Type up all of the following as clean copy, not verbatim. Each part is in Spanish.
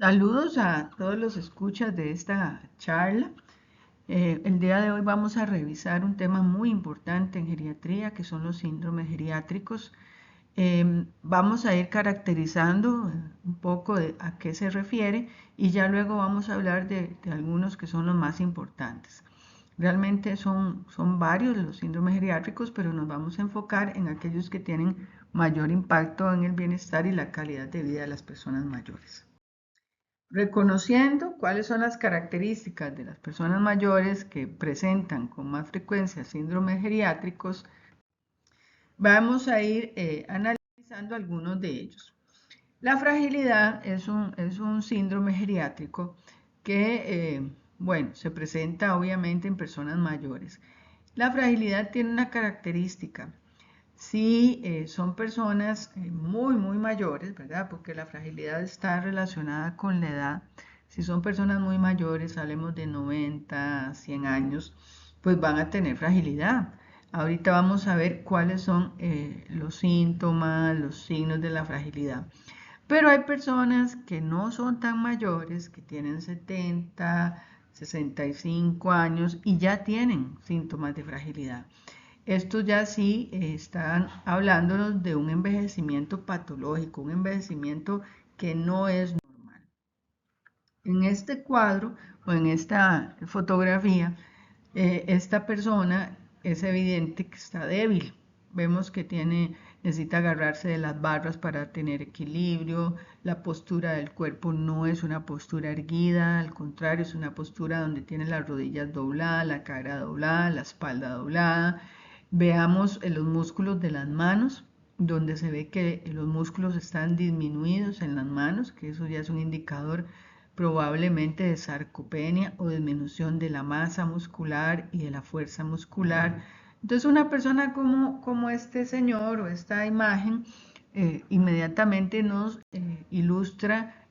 Saludos a todos los escuchas de esta charla. El día de hoy vamos a revisar un tema muy importante en geriatría, que son los síndromes geriátricos. Vamos a ir caracterizando un poco a qué se refiere y ya luego vamos a hablar de algunos que son los más importantes. Realmente son varios los síndromes geriátricos, pero nos vamos a enfocar en aquellos que tienen mayor impacto en el bienestar y la calidad de vida de las personas mayores. Reconociendo cuáles son las características de las personas mayores que presentan con más frecuencia síndromes geriátricos, vamos a ir analizando algunos de ellos. La fragilidad es un síndrome geriátrico que, bueno, se presenta obviamente en personas mayores. La fragilidad tiene una característica. Si son personas muy mayores, ¿verdad? Porque la fragilidad está relacionada con la edad. Si son personas muy mayores, hablemos de 90, 100 años, pues van a tener fragilidad. Ahorita vamos a ver cuáles son los síntomas, los signos de la fragilidad. Pero hay personas que no son tan mayores, que tienen 70, 65 años y ya tienen síntomas de fragilidad. Estos ya sí están hablándonos de un envejecimiento patológico, un envejecimiento que no es normal. En este cuadro o en esta fotografía, esta persona es evidente que está débil. Vemos que necesita agarrarse de las barras para tener equilibrio. La postura del cuerpo no es una postura erguida, al contrario, es una postura donde tiene las rodillas dobladas, la cara doblada, la espalda doblada. Veamos los músculos de las manos, donde se ve que los músculos están disminuidos en las manos, que eso ya es un indicador probablemente de sarcopenia o disminución de la masa muscular y de la fuerza muscular. Entonces una persona como este señor o esta imagen inmediatamente nos ilustra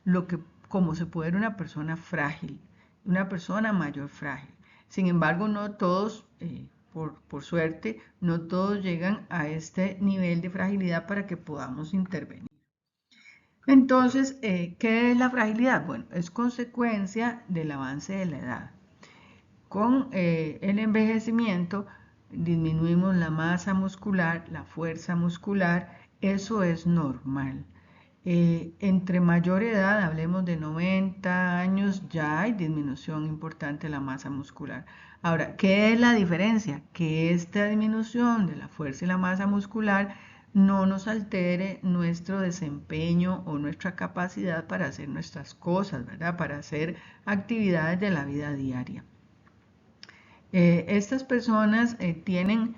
cómo se puede ver una persona frágil, una persona mayor frágil. Sin embargo, no todos, por suerte, no todos llegan a este nivel de fragilidad para que podamos intervenir. Entonces, ¿qué es la fragilidad? Bueno, es consecuencia del avance de la edad. Con el envejecimiento disminuimos la masa muscular, la fuerza muscular, eso es normal. Entre mayor edad, hablemos de 90 años, ya hay disminución importante de la masa muscular. Ahora, ¿qué es la diferencia? Que esta disminución de la fuerza y la masa muscular no nos altere nuestro desempeño o nuestra capacidad para hacer nuestras cosas, ¿verdad? Para hacer actividades de la vida diaria. Estas personas tienen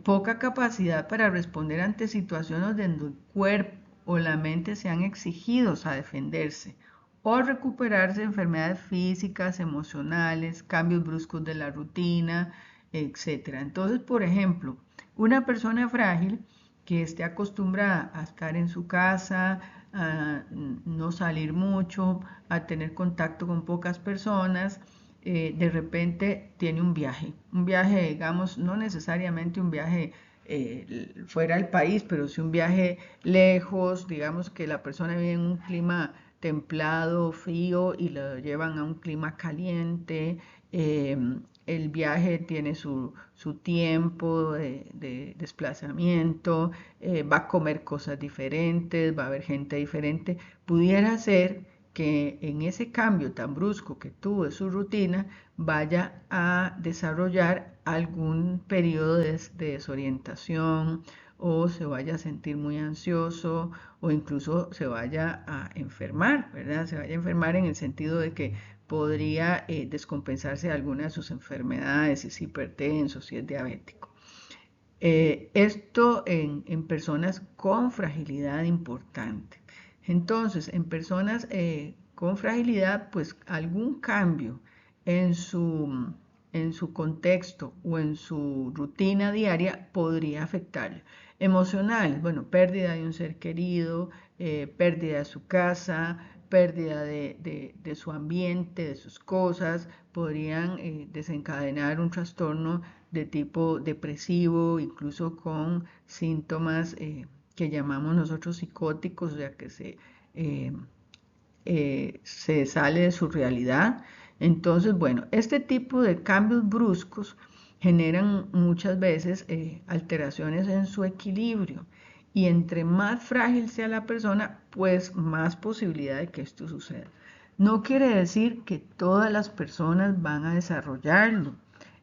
poca capacidad para responder ante situaciones donde el cuerpo o la mente sean exigidos a defenderse o recuperarse de enfermedades físicas, emocionales, cambios bruscos de la rutina, etc. Entonces, por ejemplo, una persona frágil que esté acostumbrada a estar en su casa, a no salir mucho, a tener contacto con pocas personas, de repente tiene un viaje, digamos, no necesariamente un viaje fuera del país, pero sí un viaje lejos, digamos que la persona vive en un clima templado, frío y lo llevan a un clima caliente. eh, el viaje tiene su tiempo de desplazamiento, va a comer cosas diferentes, va a haber gente diferente. Pudiera ser que en ese cambio tan brusco que tuvo de su rutina vaya a desarrollar algún periodo de desorientación o se vaya a sentir muy ansioso o incluso se vaya a enfermar, ¿verdad? Se vaya a enfermar en el sentido de que podría descompensarse de alguna de sus enfermedades, si es hipertenso, si es diabético. Esto en personas con fragilidad importante. Entonces, en personas con fragilidad, pues algún cambio en su, en su contexto o en su rutina diaria podría afectarle. Emocional, bueno, pérdida de un ser querido, pérdida de su casa, pérdida de su ambiente, de sus cosas, podrían desencadenar un trastorno de tipo depresivo, incluso con síntomas que llamamos nosotros psicóticos, o sea que se se sale de su realidad. Entonces, bueno, este tipo de cambios bruscos generan muchas veces alteraciones en su equilibrio. Y entre más frágil sea la persona, pues más posibilidad de que esto suceda. No quiere decir que todas las personas van a desarrollarlo,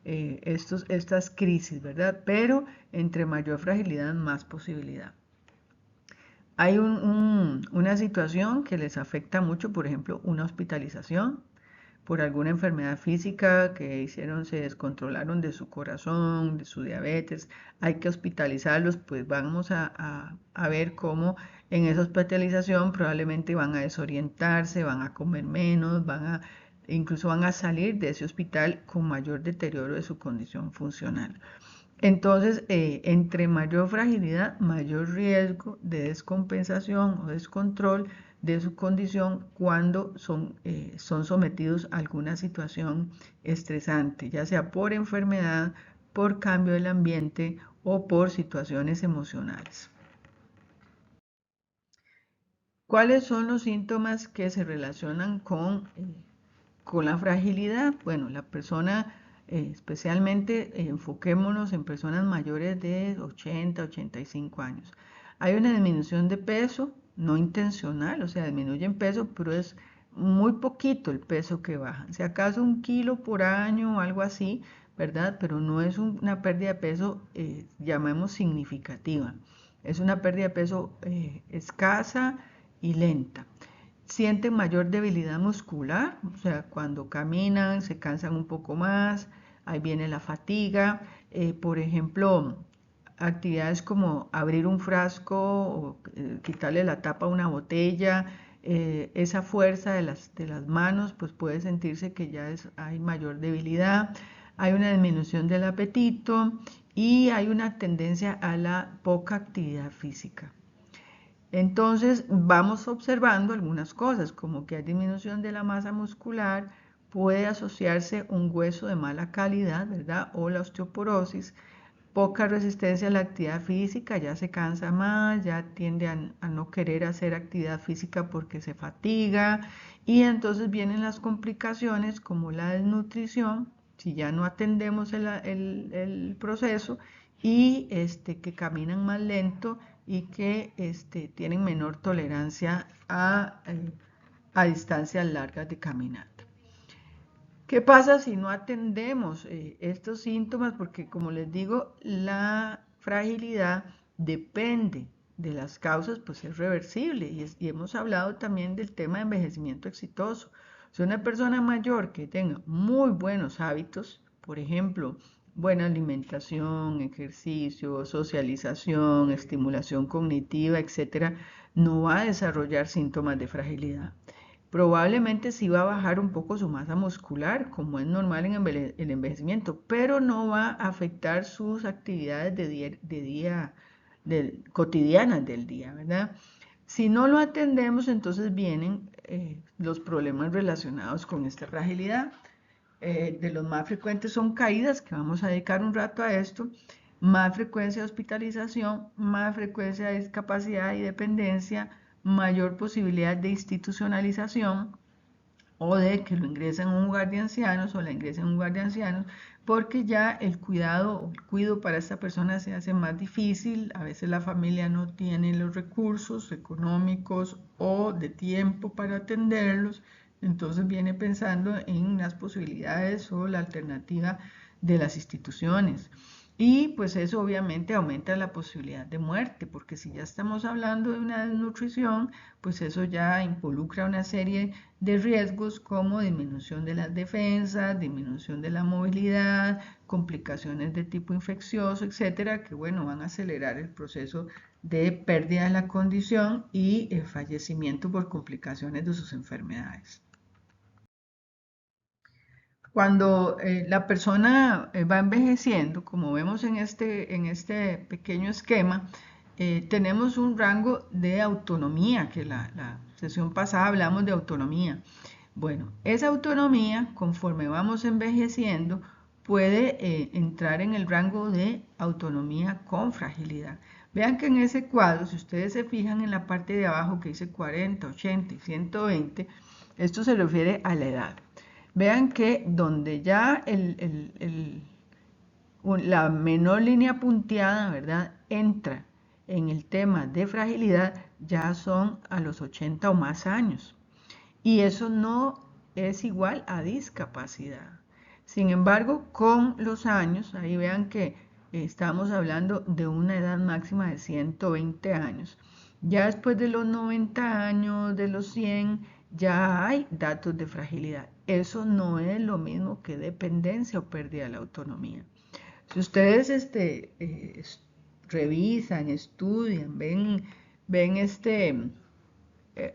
estas crisis, ¿verdad? Pero entre mayor fragilidad, más posibilidad. Hay una situación que les afecta mucho, por ejemplo, una hospitalización por alguna enfermedad física que hicieron, se descontrolaron de su corazón, de su diabetes, hay que hospitalizarlos, pues vamos a ver cómo en esa hospitalización probablemente van a desorientarse, van a comer menos, incluso van a salir de ese hospital con mayor deterioro de su condición funcional. Entonces, entre mayor fragilidad, mayor riesgo de descompensación o descontrol de su condición cuando son sometidos a alguna situación estresante, ya sea por enfermedad, por cambio del ambiente o por situaciones emocionales. ¿Cuáles son los síntomas que se relacionan con la fragilidad? Bueno, la persona, especialmente enfoquémonos en personas mayores de 80, 85 años. Hay una disminución de peso, no intencional, o sea, disminuyen peso, pero es muy poquito el peso que bajan. Si acaso 1 kilo por año o algo así, ¿verdad? Pero no es una pérdida de peso, llamemos significativa. Es una pérdida de peso escasa y lenta. Sienten mayor debilidad muscular, o sea, cuando caminan se cansan un poco más, ahí viene la fatiga. Por ejemplo, actividades como abrir un frasco o quitarle la tapa a una botella, esa fuerza de las manos, pues puede sentirse que ya hay mayor debilidad, hay una disminución del apetito y hay una tendencia a la poca actividad física. Entonces vamos observando algunas cosas, como que hay disminución de la masa muscular, puede asociarse un hueso de mala calidad, ¿verdad? O la osteoporosis, poca resistencia a la actividad física, ya se cansa más, ya tiende a no querer hacer actividad física porque se fatiga y entonces vienen las complicaciones como la desnutrición, si ya no atendemos el proceso y que caminan más lento y que tienen menor tolerancia a distancias largas de caminata. ¿Qué pasa si no atendemos estos síntomas? Porque como les digo, la fragilidad depende de las causas, pues es reversible y hemos hablado también del tema de envejecimiento exitoso. Si una persona mayor que tenga muy buenos hábitos, por ejemplo, buena alimentación, ejercicio, socialización, estimulación cognitiva, etcétera, no va a desarrollar síntomas de fragilidad. Probablemente sí va a bajar un poco su masa muscular, como es normal en el envejecimiento, pero no va a afectar sus actividades cotidianas del día, ¿verdad? Si no lo atendemos, entonces vienen los problemas relacionados con esta fragilidad. De los más frecuentes son caídas, que vamos a dedicar un rato a esto, más frecuencia de hospitalización, más frecuencia de discapacidad y dependencia, mayor posibilidad de institucionalización o de que lo ingresen en un lugar de ancianos o la ingresen en un lugar de ancianos, porque ya el cuidado para esta persona se hace más difícil, a veces la familia no tiene los recursos económicos o de tiempo para atenderlos, entonces viene pensando en las posibilidades o la alternativa de las instituciones. Y pues eso obviamente aumenta la posibilidad de muerte, porque si ya estamos hablando de una desnutrición, pues eso ya involucra una serie de riesgos como disminución de las defensas, disminución de la movilidad, complicaciones de tipo infeccioso, etcétera, que bueno, van a acelerar el proceso de pérdida de la condición y el fallecimiento por complicaciones de sus enfermedades. Cuando la persona va envejeciendo, como vemos en este pequeño esquema, tenemos un rango de autonomía, que la sesión pasada hablamos de autonomía. Bueno, esa autonomía, conforme vamos envejeciendo, puede entrar en el rango de autonomía con fragilidad. Vean que en ese cuadro, si ustedes se fijan en la parte de abajo que dice 40, 80 y 120, esto se refiere a la edad. Vean que donde ya la menor línea punteada, ¿verdad?, entra en el tema de fragilidad, ya son a los 80 o más años. Y eso no es igual a discapacidad. Sin embargo, con los años, ahí vean que estamos hablando de una edad máxima de 120 años. Ya después de los 90 años, de los 100, ya hay datos de fragilidad. Eso no es lo mismo que dependencia o pérdida de la autonomía. Si ustedes revisan, estudian, ven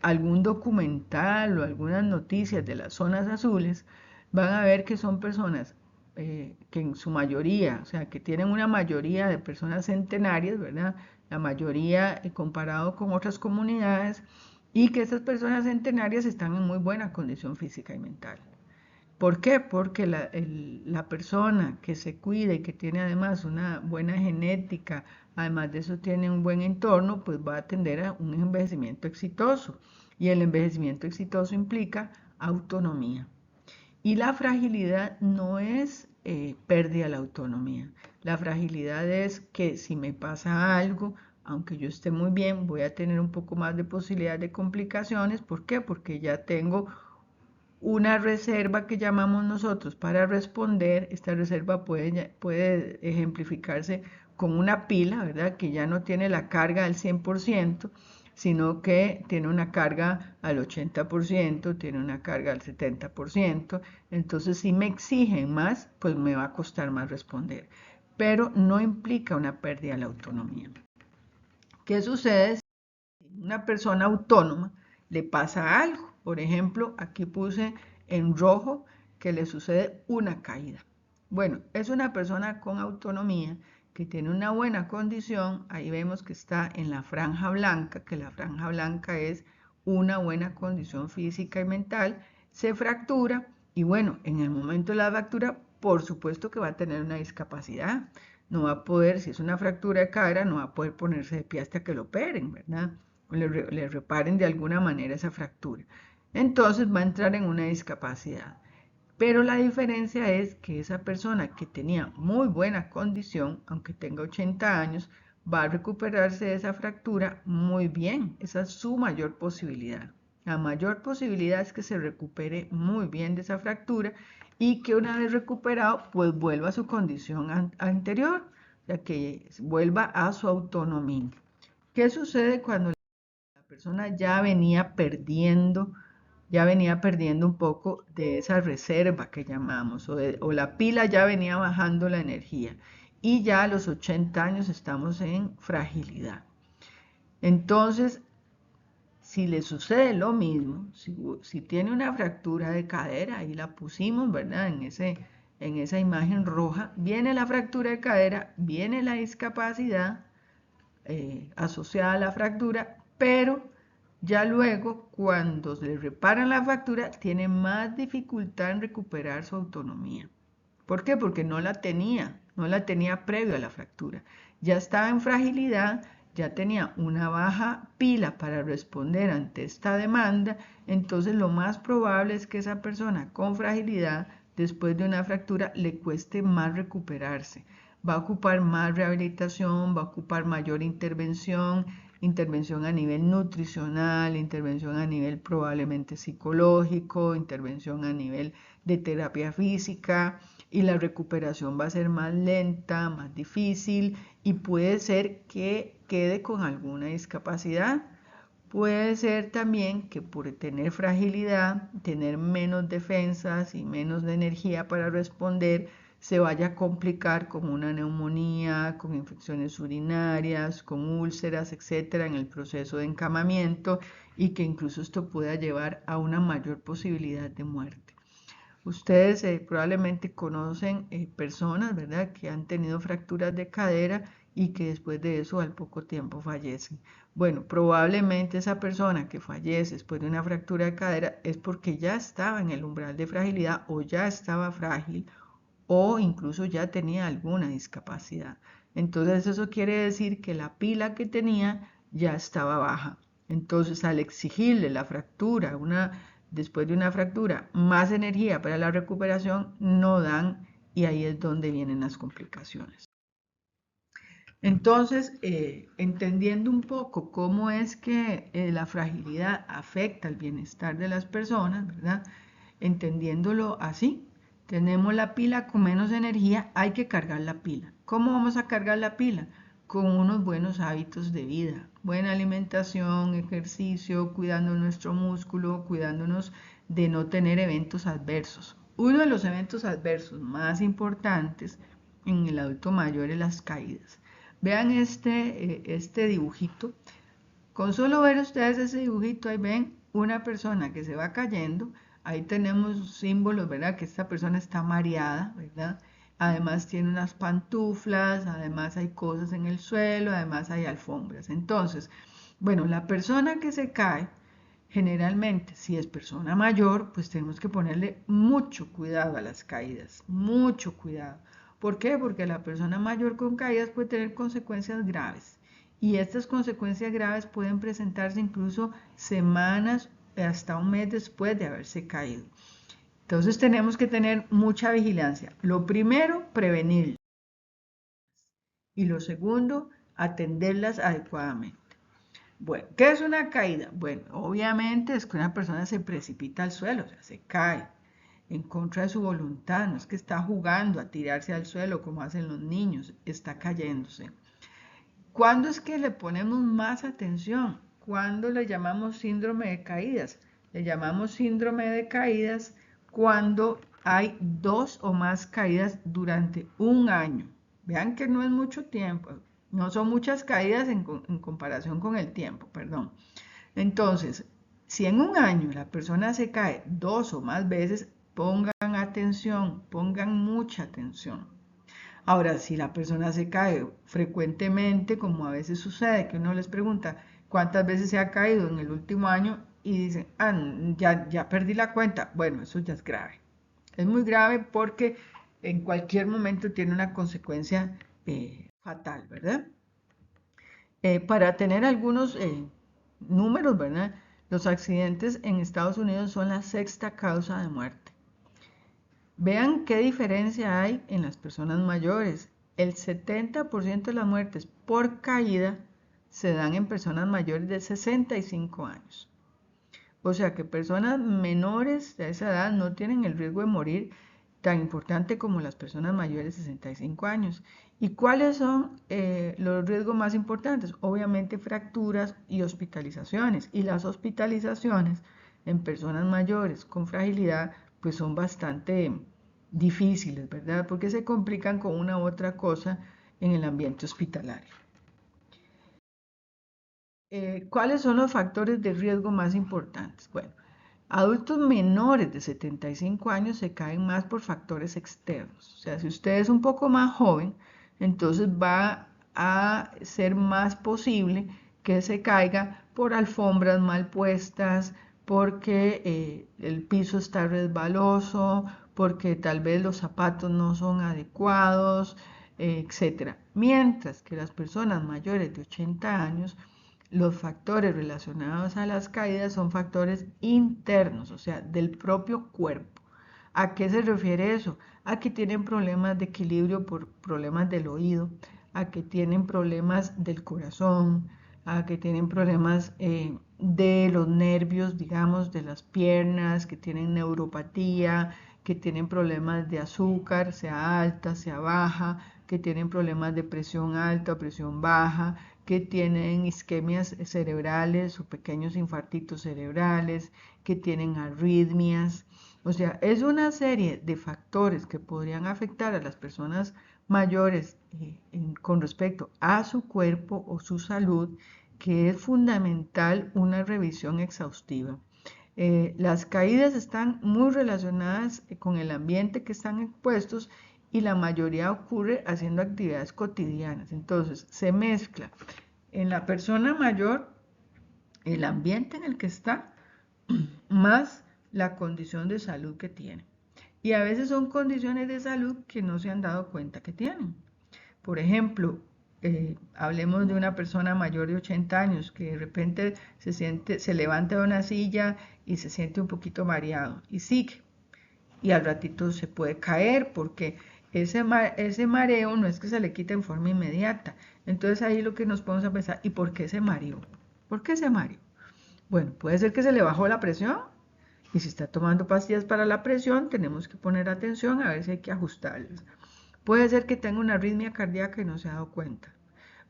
algún documental o algunas noticias de las zonas azules, van a ver que son personas que en su mayoría, o sea, que tienen una mayoría de personas centenarias, ¿verdad? La mayoría comparado con otras comunidades, y que esas personas centenarias están en muy buena condición física y mental. ¿Por qué? Porque la persona que se cuida y que tiene además una buena genética, además de eso tiene un buen entorno, pues va a tender a un envejecimiento exitoso. Y el envejecimiento exitoso implica autonomía. Y la fragilidad no es pérdida de la autonomía. La fragilidad es que si me pasa algo, aunque yo esté muy bien, voy a tener un poco más de posibilidad de complicaciones. ¿Por qué? Porque ya tengo una reserva que llamamos nosotros para responder. Esta reserva puede ejemplificarse con una pila, ¿verdad? Que ya no tiene la carga al 100%, sino que tiene una carga al 80%, tiene una carga al 70%. Entonces, si me exigen más, pues me va a costar más responder. Pero no implica una pérdida de la autonomía. ¿Qué sucede si una persona autónoma le pasa algo? Por ejemplo, aquí puse en rojo que le sucede una caída. Bueno, es una persona con autonomía que tiene una buena condición. Ahí vemos que está en la franja blanca, que la franja blanca es una buena condición física y mental. Se fractura y bueno, en el momento de la fractura, por supuesto que va a tener una discapacidad. No va a poder, si es una fractura de cadera, no va a poder ponerse de pie hasta que lo operen, ¿verdad? O le reparen de alguna manera esa fractura. Entonces va a entrar en una discapacidad. Pero la diferencia es que esa persona que tenía muy buena condición, aunque tenga 80 años, va a recuperarse de esa fractura muy bien. Esa es su mayor posibilidad. La mayor posibilidad es que se recupere muy bien de esa fractura y que una vez recuperado, pues vuelva a su condición anterior, o sea, que vuelva a su autonomía. ¿Qué sucede cuando la persona ya venía perdiendo un poco de esa reserva que llamamos, o la pila ya venía bajando la energía, y ya a los 80 años estamos en fragilidad? Entonces, si le sucede lo mismo, si tiene una fractura de cadera, ahí la pusimos, ¿verdad? En esa imagen roja, viene la fractura de cadera, viene la discapacidad asociada a la fractura, pero ya luego, cuando le reparan la fractura, tiene más dificultad en recuperar su autonomía. ¿Por qué? Porque no la tenía previo a la fractura. Ya estaba en fragilidad, ya tenía una baja pila para responder ante esta demanda, entonces lo más probable es que esa persona con fragilidad, después de una fractura, le cueste más recuperarse. Va a ocupar más rehabilitación, va a ocupar mayor intervención a nivel nutricional, intervención a nivel probablemente psicológico, intervención a nivel de terapia física, y la recuperación va a ser más lenta, más difícil, y puede ser que quede con alguna discapacidad. Puede ser también que por tener fragilidad, tener menos defensas y menos de energía para responder, se vaya a complicar con una neumonía, con infecciones urinarias, con úlceras, etcétera, en el proceso de encamamiento, y que incluso esto pueda llevar a una mayor posibilidad de muerte. Ustedes probablemente conocen personas, ¿verdad?, que han tenido fracturas de cadera y que después de eso al poco tiempo fallecen. Bueno, probablemente esa persona que fallece después de una fractura de cadera es porque ya estaba en el umbral de fragilidad o ya estaba frágil o incluso ya tenía alguna discapacidad. Entonces eso quiere decir que la pila que tenía ya estaba baja. Entonces al exigirle la fractura, después de una fractura, más energía para la recuperación, no dan y ahí es donde vienen las complicaciones. Entonces, entendiendo un poco cómo es que la fragilidad afecta el bienestar de las personas, ¿verdad? Entendiéndolo así, tenemos la pila con menos energía, hay que cargar la pila. ¿Cómo vamos a cargar la pila? Con unos buenos hábitos de vida, buena alimentación, ejercicio, cuidando nuestro músculo, cuidándonos de no tener eventos adversos. Uno de los eventos adversos más importantes en el adulto mayor es las caídas. Vean este dibujito. Con solo ver ustedes ese dibujito, ahí ven una persona que se va cayendo. Ahí tenemos símbolos, ¿verdad? Que esta persona está mareada, ¿verdad? Además tiene unas pantuflas, además hay cosas en el suelo, además hay alfombras. Entonces, bueno, la persona que se cae, generalmente, si es persona mayor, pues tenemos que ponerle mucho cuidado a las caídas, mucho cuidado. ¿Por qué? Porque la persona mayor con caídas puede tener consecuencias graves. Y estas consecuencias graves pueden presentarse incluso semanas hasta un mes después de haberse caído. Entonces tenemos que tener mucha vigilancia. Lo primero, prevenir. Y lo segundo, atenderlas adecuadamente. Bueno, ¿qué es una caída? Bueno, obviamente es que una persona se precipita al suelo, o sea, se cae en contra de su voluntad, no es que está jugando a tirarse al suelo como hacen los niños, está cayéndose. ¿Cuándo es que le ponemos más atención? ¿Cuándo le llamamos síndrome de caídas? Le llamamos síndrome de caídas cuando hay 2 o más caídas durante un año. Vean que no es mucho tiempo, no son muchas caídas en comparación con el tiempo, perdón. Entonces, si en un año la persona se cae 2 o más veces, pongan atención, pongan mucha atención. Ahora, si la persona se cae frecuentemente, como a veces sucede, que uno les pregunta cuántas veces se ha caído en el último año y dicen, ah, ya perdí la cuenta, bueno, eso ya es grave. Es muy grave porque en cualquier momento tiene una consecuencia fatal, ¿verdad? Para tener algunos números, ¿verdad? Los accidentes en Estados Unidos son la 6ª causa de muerte. Vean qué diferencia hay en las personas mayores. El 70% de las muertes por caída se dan en personas mayores de 65 años. O sea que personas menores de esa edad no tienen el riesgo de morir tan importante como las personas mayores de 65 años. ¿Y cuáles son los riesgos más importantes? Obviamente fracturas y hospitalizaciones. Y las hospitalizaciones en personas mayores con fragilidad pues son bastante difíciles, ¿verdad? Porque se complican con una u otra cosa en el ambiente hospitalario. ¿Cuáles son los factores de riesgo más importantes? Bueno, adultos menores de 75 años se caen más por factores externos. O sea, si usted es un poco más joven, entonces va a ser más posible que se caiga por alfombras mal puestas, porque el piso está resbaloso, porque tal vez los zapatos no son adecuados, etc. Mientras que las personas mayores de 80 años, los factores relacionados a las caídas son factores internos, o sea, del propio cuerpo. ¿A qué se refiere eso? A que tienen problemas de equilibrio por problemas del oído, a que tienen problemas del corazón, a que tienen problemas de los nervios, digamos, de las piernas, que tienen neuropatía, que tienen problemas de azúcar, sea alta, sea baja, que tienen problemas de presión alta o presión baja, que tienen isquemias cerebrales o pequeños infartitos cerebrales, que tienen arritmias. O sea, es una serie de factores que podrían afectar a las personas mayores con respecto a su cuerpo o su salud, que es fundamental una revisión exhaustiva. Las caídas están muy relacionadas con el ambiente que están expuestos y la mayoría ocurre haciendo actividades cotidianas. Entonces, se mezcla en la persona mayor el ambiente en el que está más la condición de salud que tiene. Y a veces son condiciones de salud que no se han dado cuenta que tienen. Por ejemplo, hablemos de una persona mayor de 80 años que de repente se levanta de una silla y se siente un poquito mareado y sigue. Y al ratito se puede caer porque ese mareo no es que se le quite en forma inmediata. Entonces ahí lo que nos podemos a pensar, ¿y por qué se mareó? ¿Por qué se mareó? Bueno, puede ser que se le bajó la presión y si está tomando pastillas para la presión, tenemos que poner atención a ver si hay que ajustarlas. Puede ser que tenga una arritmia cardíaca y no se ha dado cuenta.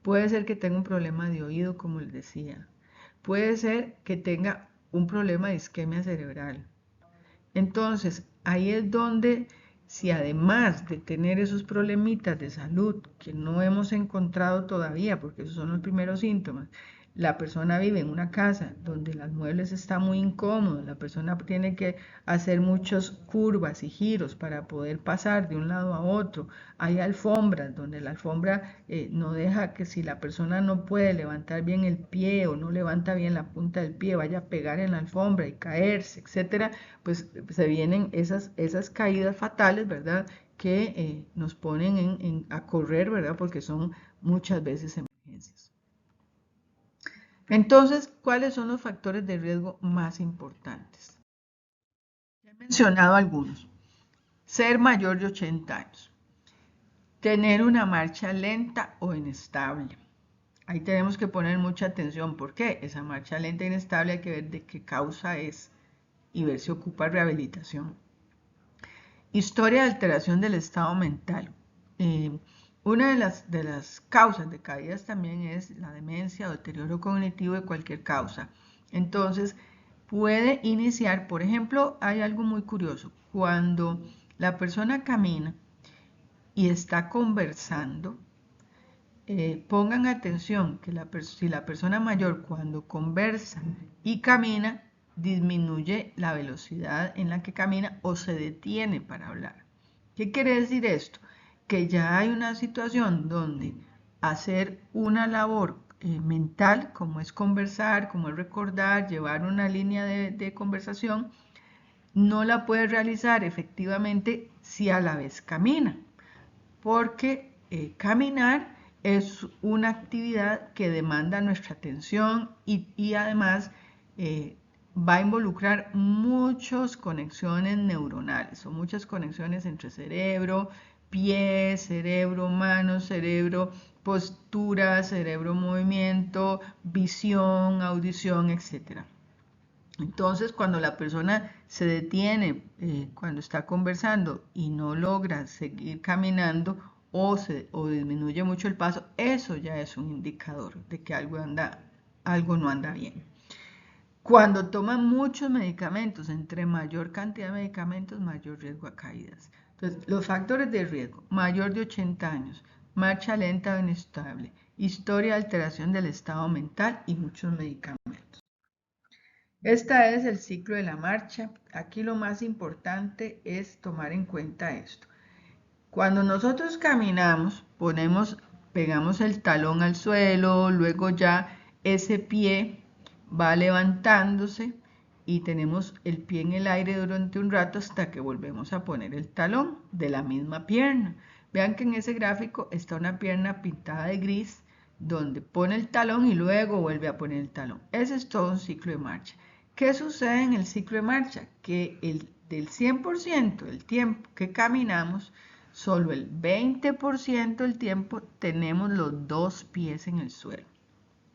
Puede ser que tenga un problema de oído, como les decía. Puede ser que tenga un problema de isquemia cerebral. Entonces, ahí es donde, si además de tener esos problemitas de salud que no hemos encontrado todavía, porque esos son los primeros síntomas, la persona vive en una casa donde los muebles están muy incómodos, la persona tiene que hacer muchas curvas y giros para poder pasar de un lado a otro. Hay alfombras donde la alfombra no deja que si la persona no puede levantar bien el pie o no levanta bien la punta del pie, vaya a pegar en la alfombra y caerse, etcétera, pues se vienen esas caídas fatales, ¿verdad? Que nos ponen a correr, ¿verdad? Porque son muchas veces emergencias. Entonces, ¿cuáles son los factores de riesgo más importantes? Ya he mencionado algunos. Ser mayor de 80 años. Tener una marcha lenta o inestable. Ahí tenemos que poner mucha atención. ¿Por qué? Esa marcha lenta e inestable hay que ver de qué causa es y ver si ocupa rehabilitación. Historia de alteración del estado mental. Una de las causas de caídas también es la demencia o deterioro cognitivo de cualquier causa. Entonces, puede iniciar, por ejemplo, hay algo muy curioso. Cuando la persona camina y está conversando, pongan atención que si la persona mayor cuando conversa y camina, disminuye la velocidad en la que camina o se detiene para hablar. ¿Qué quiere decir esto? Que ya hay una situación donde hacer una labor mental, como es conversar, como es recordar, llevar una línea de conversación, no la puede realizar efectivamente si a la vez camina, porque caminar es una actividad que demanda nuestra atención y además va a involucrar muchas conexiones neuronales o muchas conexiones entre cerebro, pie, cerebro, mano, cerebro, postura, cerebro, movimiento, visión, audición, etc. Entonces, cuando la persona se detiene, cuando está conversando y no logra seguir caminando o disminuye mucho el paso, eso ya es un indicador de que algo no anda bien. Cuando toman muchos medicamentos, entre mayor cantidad de medicamentos, mayor riesgo a caídas. Entonces, los factores de riesgo: mayor de 80 años, marcha lenta o inestable, historia de alteración del estado mental y muchos medicamentos. Este es el ciclo de la marcha. Aquí lo más importante es tomar en cuenta esto. Cuando nosotros caminamos, pegamos el talón al suelo, luego ya ese pie va levantándose y tenemos el pie en el aire durante un rato hasta que volvemos a poner el talón de la misma pierna. Vean que en ese gráfico está una pierna pintada de gris donde pone el talón y luego vuelve a poner el talón. Ese es todo un ciclo de marcha. ¿Qué sucede en el ciclo de marcha? Que del 100% del tiempo que caminamos, solo el 20% del tiempo tenemos los dos pies en el suelo.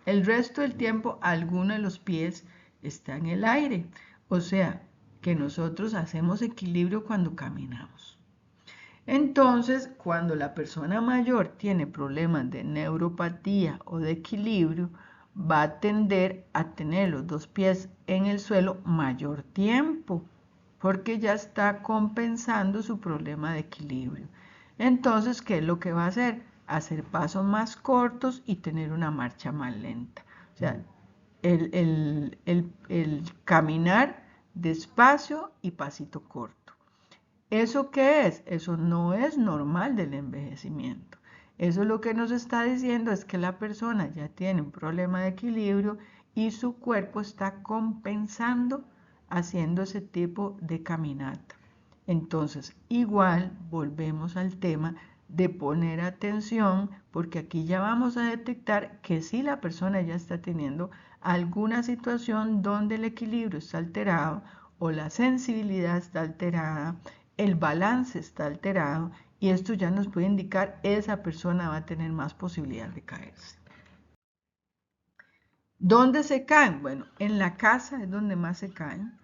El resto del tiempo, alguno de los pies está en el aire. O sea, que nosotros hacemos equilibrio cuando caminamos. Entonces, cuando la persona mayor tiene problemas de neuropatía o de equilibrio, va a tender a tener los dos pies en el suelo mayor tiempo, porque ya está compensando su problema de equilibrio. Entonces, ¿qué es lo que va a hacer? Hacer pasos más cortos y tener una marcha más lenta. O sea, el caminar despacio y pasito corto. ¿Eso qué es? Eso no es normal del envejecimiento. Eso lo que nos está diciendo es que la persona ya tiene un problema de equilibrio y su cuerpo está compensando haciendo ese tipo de caminata. Entonces, igual volvemos al tema de poner atención, porque aquí ya vamos a detectar que si la persona ya está teniendo alguna situación donde el equilibrio está alterado o la sensibilidad está alterada, el balance está alterado, y esto ya nos puede indicar esa persona va a tener más posibilidad de caerse. ¿Dónde se caen? Bueno, en la casa es donde más se caen.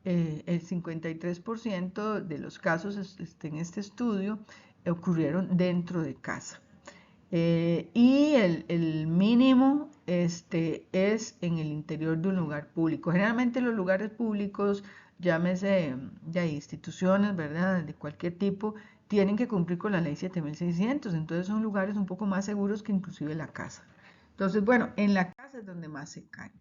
El 53% de los casos en este estudio ocurrieron dentro de casa. Y el mínimo es en el interior de un lugar público. Generalmente los lugares públicos, llámese de instituciones, ¿verdad? De cualquier tipo, tienen que cumplir con la ley 7600. Entonces son lugares un poco más seguros que inclusive la casa. Entonces, bueno, en la casa es donde más se caen.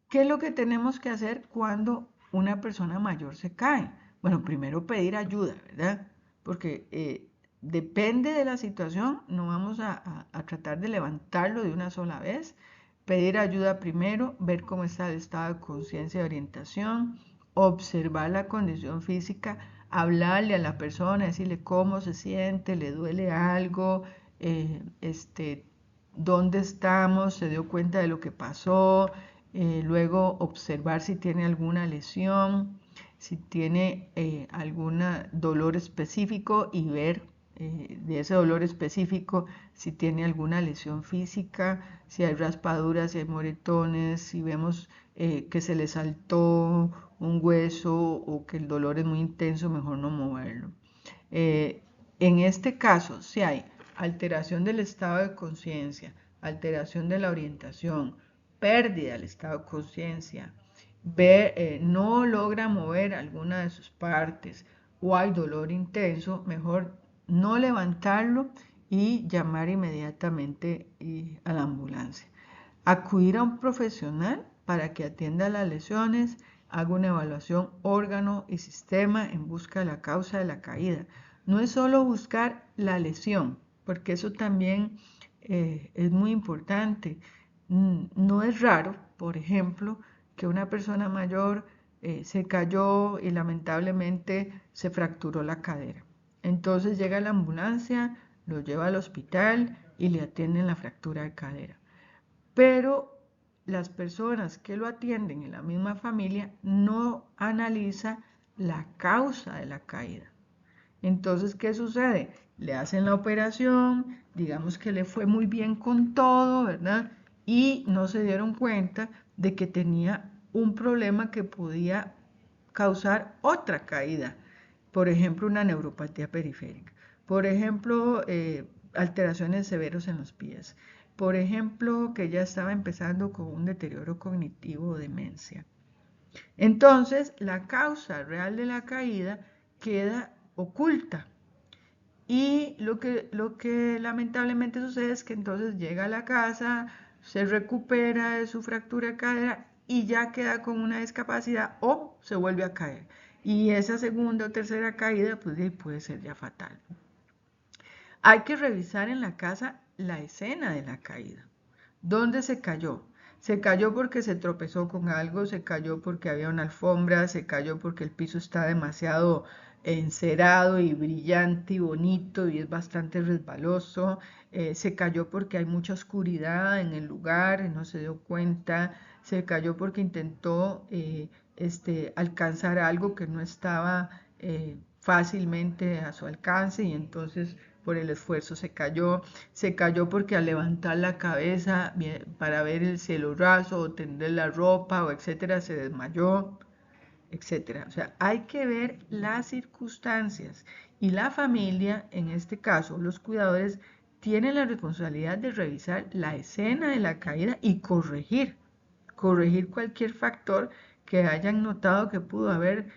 ¿Qué es lo que tenemos que hacer cuando una persona mayor se cae? Bueno, primero pedir ayuda, ¿verdad? Porque depende de la situación, no vamos a tratar de levantarlo de una sola vez. Pedir ayuda primero, ver cómo está el estado de conciencia y orientación, observar la condición física, hablarle a la persona, decirle cómo se siente, le duele algo, dónde estamos, se dio cuenta de lo que pasó, luego observar si tiene alguna lesión, si tiene algún dolor específico y ver de ese dolor específico si tiene alguna lesión física, si hay raspaduras, si hay moretones, si vemos que se le saltó un hueso o que el dolor es muy intenso, mejor no moverlo. En este caso, si hay alteración del estado de conciencia, alteración de la orientación, pérdida del estado de conciencia, no logra mover alguna de sus partes o hay dolor intenso, mejor no levantarlo y llamar inmediatamente a la ambulancia. Acudir a un profesional para que atienda las lesiones, haga una evaluación órgano y sistema en busca de la causa de la caída. No es solo buscar la lesión, porque eso también es muy importante. No es raro, por ejemplo, que una persona mayor se cayó y lamentablemente se fracturó la cadera. Entonces llega la ambulancia, lo lleva al hospital y le atienden la fractura de cadera. Pero las personas que lo atienden en la misma familia no analizan la causa de la caída. Entonces, ¿qué sucede? Le hacen la operación, digamos que le fue muy bien con todo, ¿verdad? Y no se dieron cuenta de que tenía un problema que podía causar otra caída. Por ejemplo, una neuropatía periférica. Por ejemplo, alteraciones severas en los pies. Por ejemplo, que ya estaba empezando con un deterioro cognitivo o demencia. Entonces, la causa real de la caída queda oculta. Y lo que lamentablemente sucede es que entonces llega a la casa, se recupera de su fractura de cadera y ya queda con una discapacidad o se vuelve a caer. Y esa segunda o tercera caída pues, puede ser ya fatal. Hay que revisar en la casa la escena de la caída. ¿Dónde se cayó? Se cayó porque se tropezó con algo, se cayó porque había una alfombra, se cayó porque el piso está demasiado encerado y brillante y bonito y es bastante resbaloso, se cayó porque hay mucha oscuridad en el lugar y no se dio cuenta, se cayó porque intentó alcanzar algo que no estaba fácilmente a su alcance y entonces por el esfuerzo se cayó porque al levantar la cabeza para ver el cielo raso o tender la ropa o etcétera se desmayó, etcétera. O sea, hay que ver las circunstancias y la familia, en este caso los cuidadores, tienen la responsabilidad de revisar la escena de la caída y corregir cualquier factor que hayan notado que pudo haber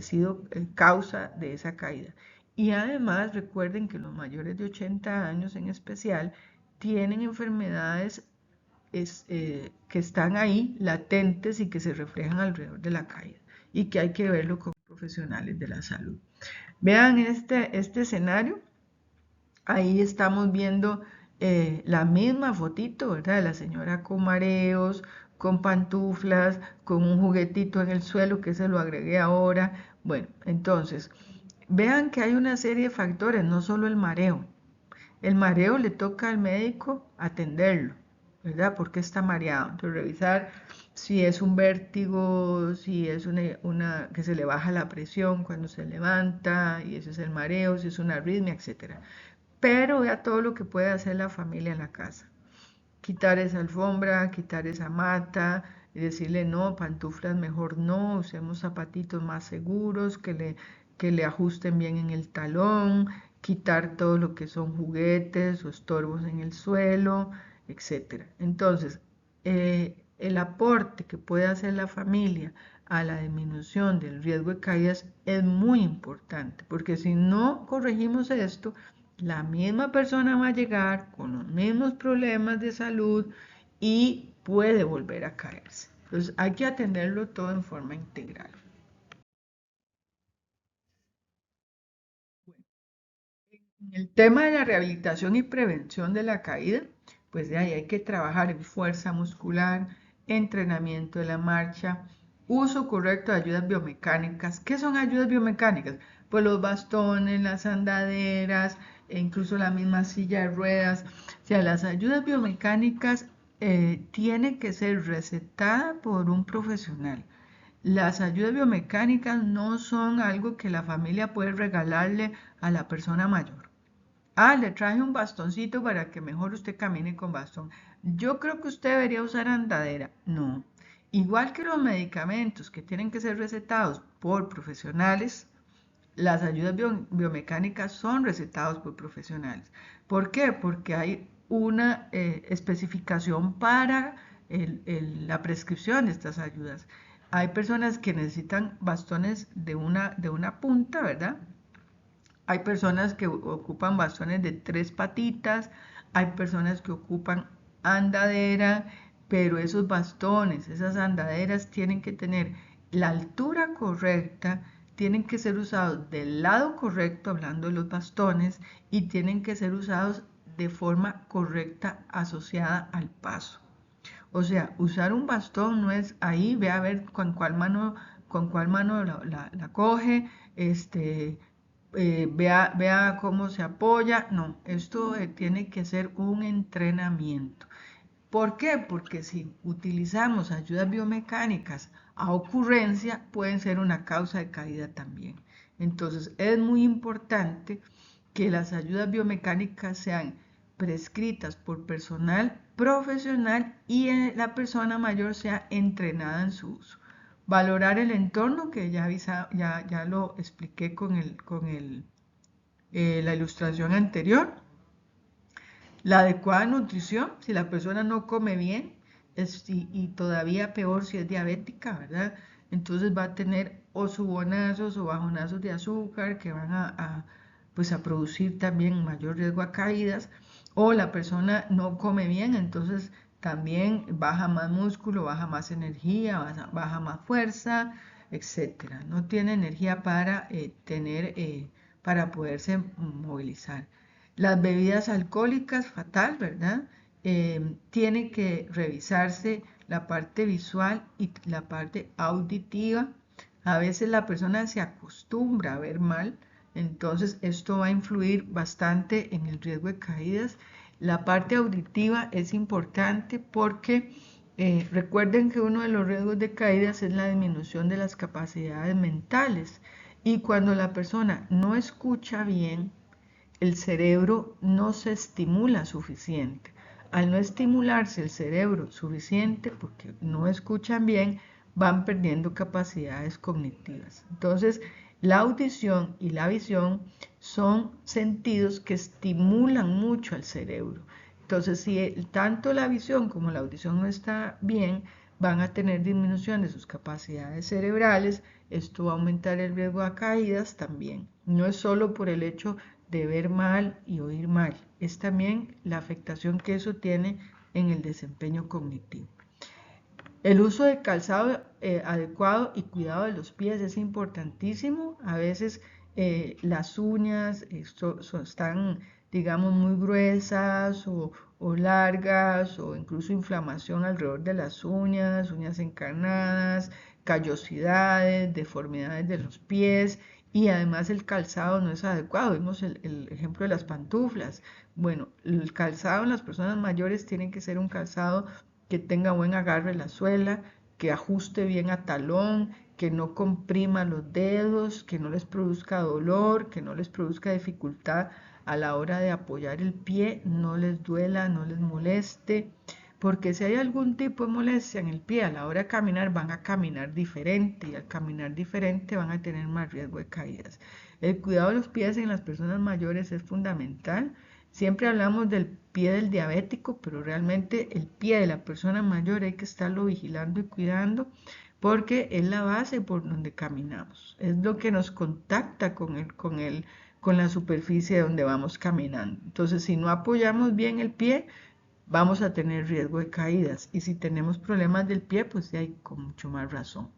sido causa de esa caída. Y además recuerden que los mayores de 80 años en especial tienen enfermedades que están ahí latentes y que se reflejan alrededor de la caída y que hay que verlo con profesionales de la salud. Vean este escenario, ahí estamos viendo la misma fotito, ¿verdad? De la señora con mareos, con pantuflas, con un juguetito en el suelo que se lo agregué ahora. Bueno, entonces, Vean que hay una serie de factores, no solo el mareo. El mareo le toca al médico atenderlo, ¿verdad? Porque está mareado. Entonces, revisar si es un vértigo, si es que se le baja la presión cuando se levanta, y ese es el mareo, si es una arritmia, etc. Pero vea todo lo que puede hacer la familia en la casa. Quitar esa alfombra, quitar esa mata, y decirle no, pantuflas mejor no, usemos zapatitos más seguros, que le ajusten bien en el talón, quitar todo lo que son juguetes o estorbos en el suelo, etcétera. Entonces, el aporte que puede hacer la familia a la disminución del riesgo de caídas es muy importante, porque si no corregimos esto, la misma persona va a llegar con los mismos problemas de salud y puede volver a caerse. Entonces hay que atenderlo todo en forma integral. En el tema de la rehabilitación y prevención de la caída, pues de ahí hay que trabajar en fuerza muscular, entrenamiento de la marcha, uso correcto de ayudas biomecánicas. ¿Qué son ayudas biomecánicas? Pues los bastones, las andaderas, e incluso la misma silla de ruedas. O sea, las ayudas biomecánicas tienen que ser recetadas por un profesional. Las ayudas biomecánicas no son algo que la familia puede regalarle a la persona mayor. Ah, le traje un bastoncito para que mejor usted camine con bastón. Yo creo que usted debería usar andadera. No. Igual que los medicamentos que tienen que ser recetados por profesionales, las ayudas biomecánicas son recetados por profesionales. ¿Por qué? Porque hay una especificación para la prescripción de estas ayudas. Hay personas que necesitan bastones de una punta, ¿verdad? Hay personas que ocupan bastones de 3 patitas, hay personas que ocupan andadera, pero esos bastones, esas andaderas tienen que tener la altura correcta, tienen que ser usados del lado correcto, hablando de los bastones, y tienen que ser usados de forma correcta asociada al paso. O sea, usar un bastón no es ahí, ve a ver con cuál mano la coge, vea cómo se apoya. No, esto tiene que ser un entrenamiento. ¿Por qué? Porque si utilizamos ayudas biomecánicas a ocurrencia, pueden ser una causa de caída también. Entonces, es muy importante que las ayudas biomecánicas sean prescritas por personal profesional y la persona mayor sea entrenada en su uso. Valorar el entorno, que ya lo expliqué la ilustración anterior. La adecuada nutrición, si la persona no come bien, y todavía peor si es diabética, ¿verdad? Entonces va a tener o subonazos o bajonazos de azúcar que van pues a producir también mayor riesgo a caídas, o la persona no come bien, entonces también baja más músculo, baja más energía, baja más fuerza, etcétera. No tiene energía para poderse movilizar. Las bebidas alcohólicas, fatal, ¿verdad? Tiene que revisarse la parte visual y la parte auditiva. A veces la persona se acostumbra a ver mal, entonces esto va a influir bastante en el riesgo de caídas. La parte auditiva es importante porque recuerden que uno de los riesgos de caídas es la disminución de las capacidades mentales, y cuando la persona no escucha bien, el cerebro no se estimula suficiente. Al no estimularse el cerebro suficiente, porque no escuchan bien, van perdiendo capacidades cognitivas. Entonces, la audición y la visión son sentidos que estimulan mucho al cerebro. Entonces, si tanto la visión como la audición no está bien, van a tener disminución de sus capacidades cerebrales. Esto va a aumentar el riesgo a caídas también. No es solo por el hecho de ver mal y oír mal, es también la afectación que eso tiene en el desempeño cognitivo. El uso de calzado adecuado y cuidado de los pies es importantísimo. A veces las uñas están, digamos, muy gruesas o largas, o incluso inflamación alrededor de las uñas encarnadas, callosidades, deformidades de los pies y además el calzado no es adecuado. Vimos el ejemplo de las pantuflas. Bueno, el calzado en las personas mayores tiene que ser un calzado que tenga buen agarre la suela, que ajuste bien a talón, que no comprima los dedos, que no les produzca dolor, que no les produzca dificultad a la hora de apoyar el pie, no les duela, no les moleste, porque si hay algún tipo de molestia en el pie a la hora de caminar, van a caminar diferente y al caminar diferente van a tener más riesgo de caídas. El cuidado de los pies en las personas mayores es fundamental. Siempre hablamos del pie del diabético, pero realmente el pie de la persona mayor hay que estarlo vigilando y cuidando porque es la base por donde caminamos. Es lo que nos contacta con la superficie donde vamos caminando. Entonces, si no apoyamos bien el pie, vamos a tener riesgo de caídas. Y si tenemos problemas del pie, pues ya hay con mucho más razón.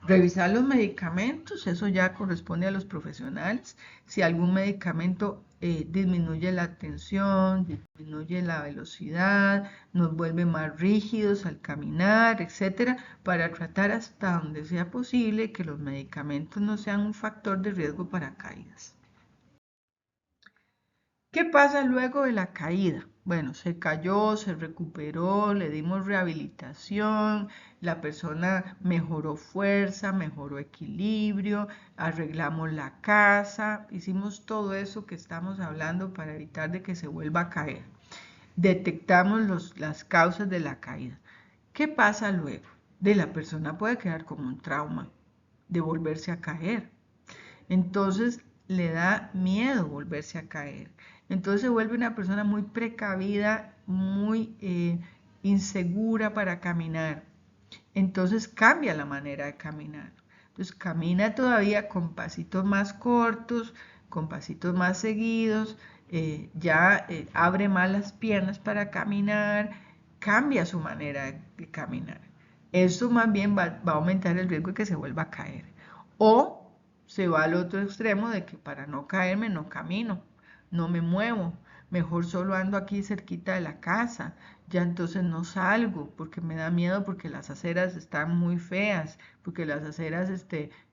Revisar los medicamentos, eso ya corresponde a los profesionales. Si algún medicamento disminuye la tensión, disminuye la velocidad, nos vuelve más rígidos al caminar, etcétera, para tratar hasta donde sea posible que los medicamentos no sean un factor de riesgo para caídas. ¿Qué pasa luego de la caída? Bueno, se cayó, se recuperó, le dimos rehabilitación, la persona mejoró fuerza, mejoró equilibrio, arreglamos la casa, hicimos todo eso que estamos hablando para evitar de que se vuelva a caer. Detectamos las causas de la caída. ¿Qué pasa luego? De la persona puede quedar como un trauma de volverse a caer. Entonces le da miedo volverse a caer. Entonces se vuelve una persona muy precavida, muy insegura para caminar. Entonces cambia la manera de caminar. Entonces camina todavía con pasitos más cortos, con pasitos más seguidos, abre más las piernas para caminar, cambia su manera de caminar. Eso más bien va a aumentar el riesgo de que se vuelva a caer. O se va al otro extremo de que para no caerme no camino, no me muevo, mejor solo ando aquí cerquita de la casa, ya entonces no salgo porque me da miedo porque las aceras están muy feas, porque las aceras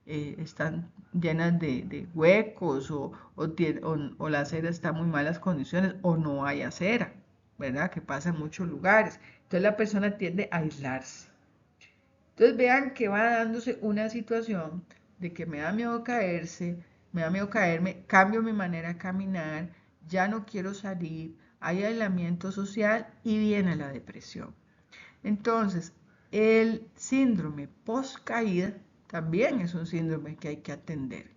están llenas de huecos o la acera está en muy malas condiciones o no hay acera, ¿verdad? Que pasa en muchos lugares. Entonces la persona tiende a aislarse. Entonces vean que va dándose una situación de que me da miedo caerse, me da miedo caerme, cambio mi manera de caminar, ya no quiero salir, hay aislamiento social y viene la depresión. Entonces, el síndrome post-caída también es un síndrome que hay que atender,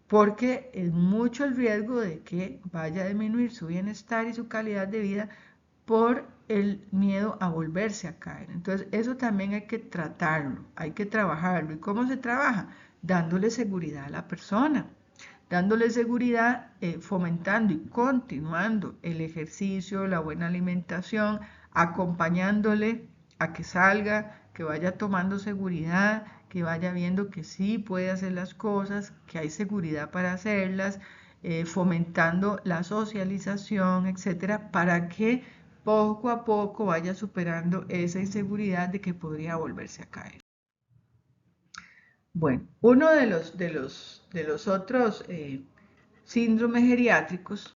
porque es mucho el riesgo de que vaya a disminuir su bienestar y su calidad de vida por el miedo a volverse a caer. Entonces, eso también hay que tratarlo, hay que trabajarlo. ¿Y cómo se trabaja? Dándole seguridad a la persona, dándole seguridad, fomentando y continuando el ejercicio, la buena alimentación, acompañándole a que salga, que vaya tomando seguridad, que vaya viendo que sí puede hacer las cosas, que hay seguridad para hacerlas, fomentando la socialización, etcétera, para que poco a poco vaya superando esa inseguridad de que podría volverse a caer. Bueno, uno de los otros síndromes geriátricos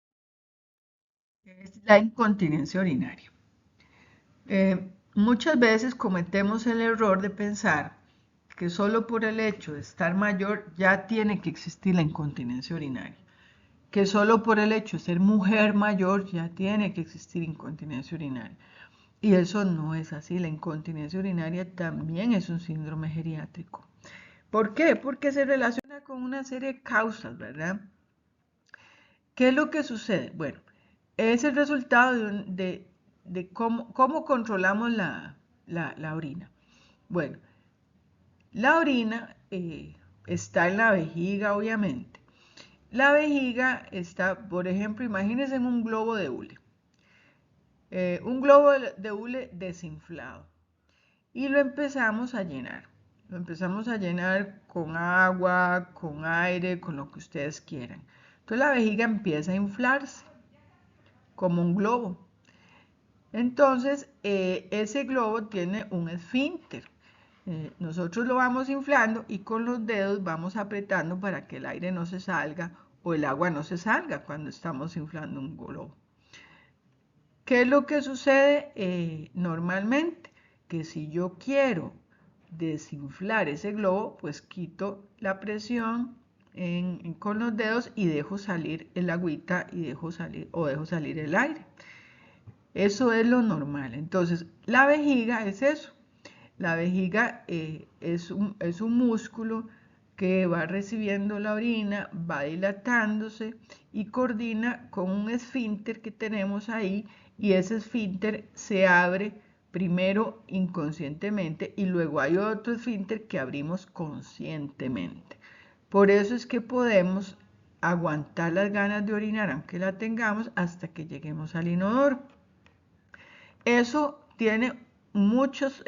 es la incontinencia urinaria. Muchas veces cometemos el error de pensar que solo por el hecho de estar mayor ya tiene que existir la incontinencia urinaria, que solo por el hecho de ser mujer mayor ya tiene que existir incontinencia urinaria. Y eso no es así, la incontinencia urinaria también es un síndrome geriátrico. ¿Por qué? Porque se relaciona con una serie de causas, ¿verdad? ¿Qué es lo que sucede? Bueno, es el resultado de cómo controlamos la orina. Bueno, la orina está en la vejiga, obviamente. La vejiga está, por ejemplo, imagínense en un globo de hule. Un globo de hule desinflado. Y lo empezamos a llenar. Lo empezamos a llenar con agua, con aire, con lo que ustedes quieran. Entonces la vejiga empieza a inflarse como un globo. Entonces ese globo tiene un esfínter. nosotros lo vamos inflando y con los dedos vamos apretando para que el aire no se salga o el agua no se salga cuando estamos inflando un globo. ¿Qué es lo que sucede normalmente? Que si yo quiero desinflar ese globo, pues quito la presión con los dedos y dejo salir el agüita y dejo salir el aire. Eso es lo normal. Entonces, la vejiga es eso. La vejiga es un músculo que va recibiendo la orina, va dilatándose y coordina con un esfínter que tenemos ahí, y ese esfínter se abre primero inconscientemente y luego hay otro esfínter que abrimos conscientemente. Por eso es que podemos aguantar las ganas de orinar, aunque la tengamos, hasta que lleguemos al inodoro. Eso tiene muchos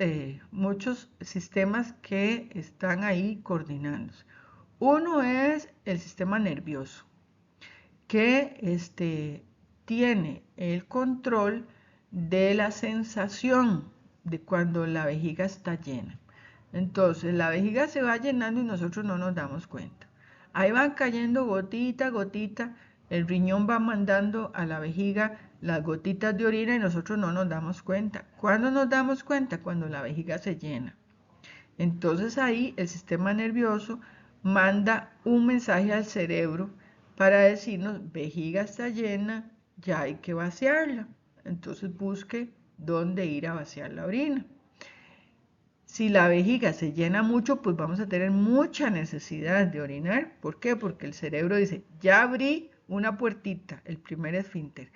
sistemas que están ahí coordinándose. Uno es el sistema nervioso, que tiene el control de la sensación de cuando la vejiga está llena. Entonces, la vejiga se va llenando y nosotros no nos damos cuenta. Ahí van cayendo gotita a gotita, el riñón va mandando a la vejiga las gotitas de orina y nosotros no nos damos cuenta. ¿Cuándo nos damos cuenta? Cuando la vejiga se llena. Entonces ahí el sistema nervioso manda un mensaje al cerebro para decirnos: vejiga está llena, ya hay que vaciarla. Entonces busque dónde ir a vaciar la orina. Si la vejiga se llena mucho, pues vamos a tener mucha necesidad de orinar. ¿Por qué? Porque el cerebro dice: ya abrí una puertita, el primer esfínter.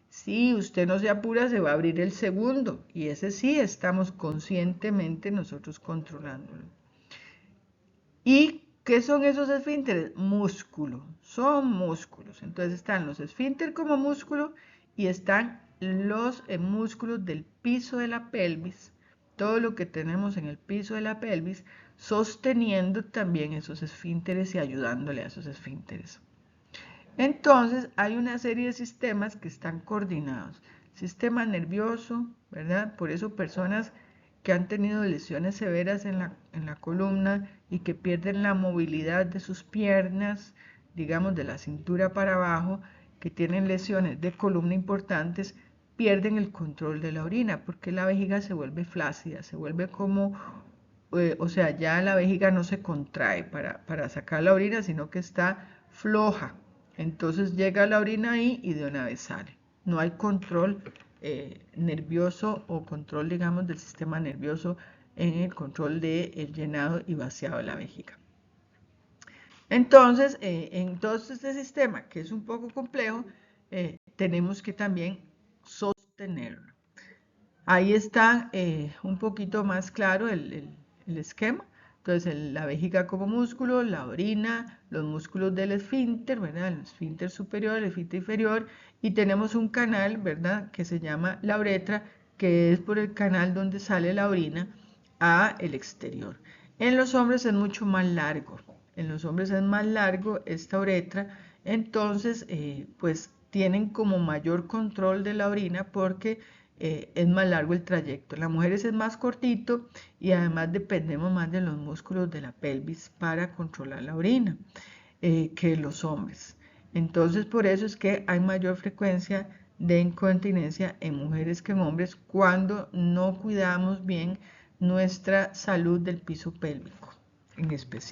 Si usted no se apura, se va a abrir el segundo, y ese sí estamos conscientemente nosotros controlándolo. ¿Y qué son esos esfínteres? Músculo, son músculos. Entonces están los esfínteres como músculo y están los músculos del piso de la pelvis, todo lo que tenemos en el piso de la pelvis, sosteniendo también esos esfínteres y ayudándole a esos esfínteres. Entonces hay una serie de sistemas que están coordinados. Sistema nervioso, ¿verdad? Por eso personas que han tenido lesiones severas en la columna y que pierden la movilidad de sus piernas, digamos de la cintura para abajo, que tienen lesiones de columna importantes, pierden el control de la orina porque la vejiga se vuelve flácida, se vuelve como, o sea, ya la vejiga no se contrae para sacar la orina, sino que está floja. Entonces llega la orina ahí y de una vez sale. No hay control nervioso o control, digamos, del sistema nervioso en el control del llenado y vaciado de la vejiga. Entonces, en todo este sistema, que es un poco complejo, tenemos que también sostenerlo. Ahí está un poquito más claro el esquema. Entonces, la vejiga como músculo, la orina, los músculos del esfínter, ¿verdad? El esfínter superior, el esfínter inferior, y tenemos un canal, ¿verdad? Que se llama la uretra, que es por el canal donde sale la orina a el exterior. En los hombres es mucho más largo. En los hombres es más largo esta uretra, entonces, pues tienen como mayor control de la orina porque es más largo el trayecto. En las mujeres es más cortito y además dependemos más de los músculos de la pelvis para controlar la orina que los hombres. Entonces por eso es que hay mayor frecuencia de incontinencia en mujeres que en hombres cuando no cuidamos bien nuestra salud del piso pélvico en especial.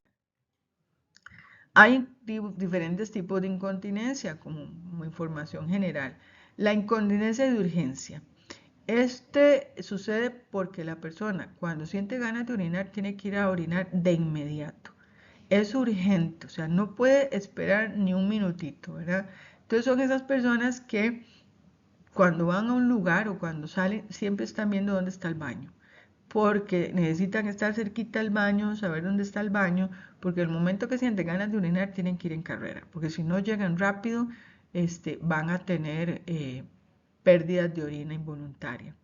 Hay diferentes tipos de incontinencia como información general. La incontinencia de urgencia. Sucede porque la persona cuando siente ganas de orinar tiene que ir a orinar de inmediato. Es urgente, o sea, no puede esperar ni un minutito, ¿verdad? Entonces son esas personas que cuando van a un lugar o cuando salen siempre están viendo dónde está el baño, porque necesitan estar cerquita al baño, saber dónde está el baño, porque el momento que sienten ganas de orinar tienen que ir en carrera, porque si no llegan rápido, van a tener pérdidas de orina involuntaria.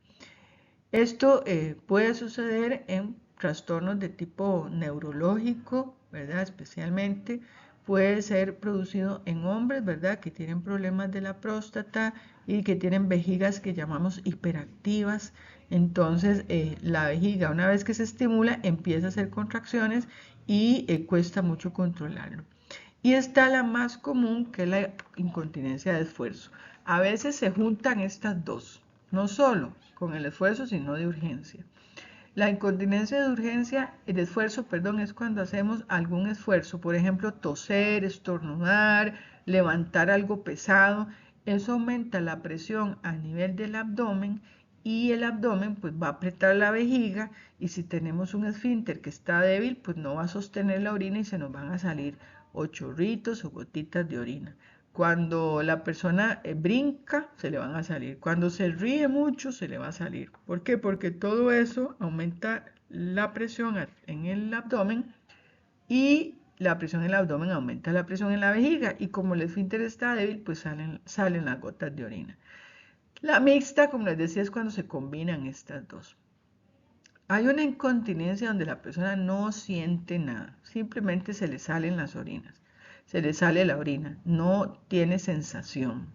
Esto puede suceder en trastornos de tipo neurológico, ¿verdad? Especialmente puede ser producido en hombres, ¿verdad? Que tienen problemas de la próstata y que tienen vejigas que llamamos hiperactivas Entonces, la vejiga, una vez que se estimula, empieza a hacer contracciones y cuesta mucho controlarlo. Y está la más común, que es la incontinencia de esfuerzo. A veces se juntan estas dos, no solo con el esfuerzo, sino de urgencia. La incontinencia de urgencia, de esfuerzo, perdón, es cuando hacemos algún esfuerzo, por ejemplo, toser, estornudar, levantar algo pesado. Eso aumenta la presión a nivel del abdomen y el abdomen pues va a apretar la vejiga, y si tenemos un esfínter que está débil, pues no va a sostener la orina y se nos van a salir o chorritos o gotitas de orina. Cuando la persona brinca, se le van a salir. Cuando se ríe mucho, se le va a salir. ¿Por qué? Porque todo eso aumenta la presión en el abdomen, y la presión en el abdomen aumenta la presión en la vejiga, y como el esfínter está débil, pues salen las gotas de orina. La mixta, como les decía, es cuando se combinan estas dos. Hay una incontinencia donde la persona no siente nada, simplemente se le salen las orinas, se le sale la orina, no tiene sensación.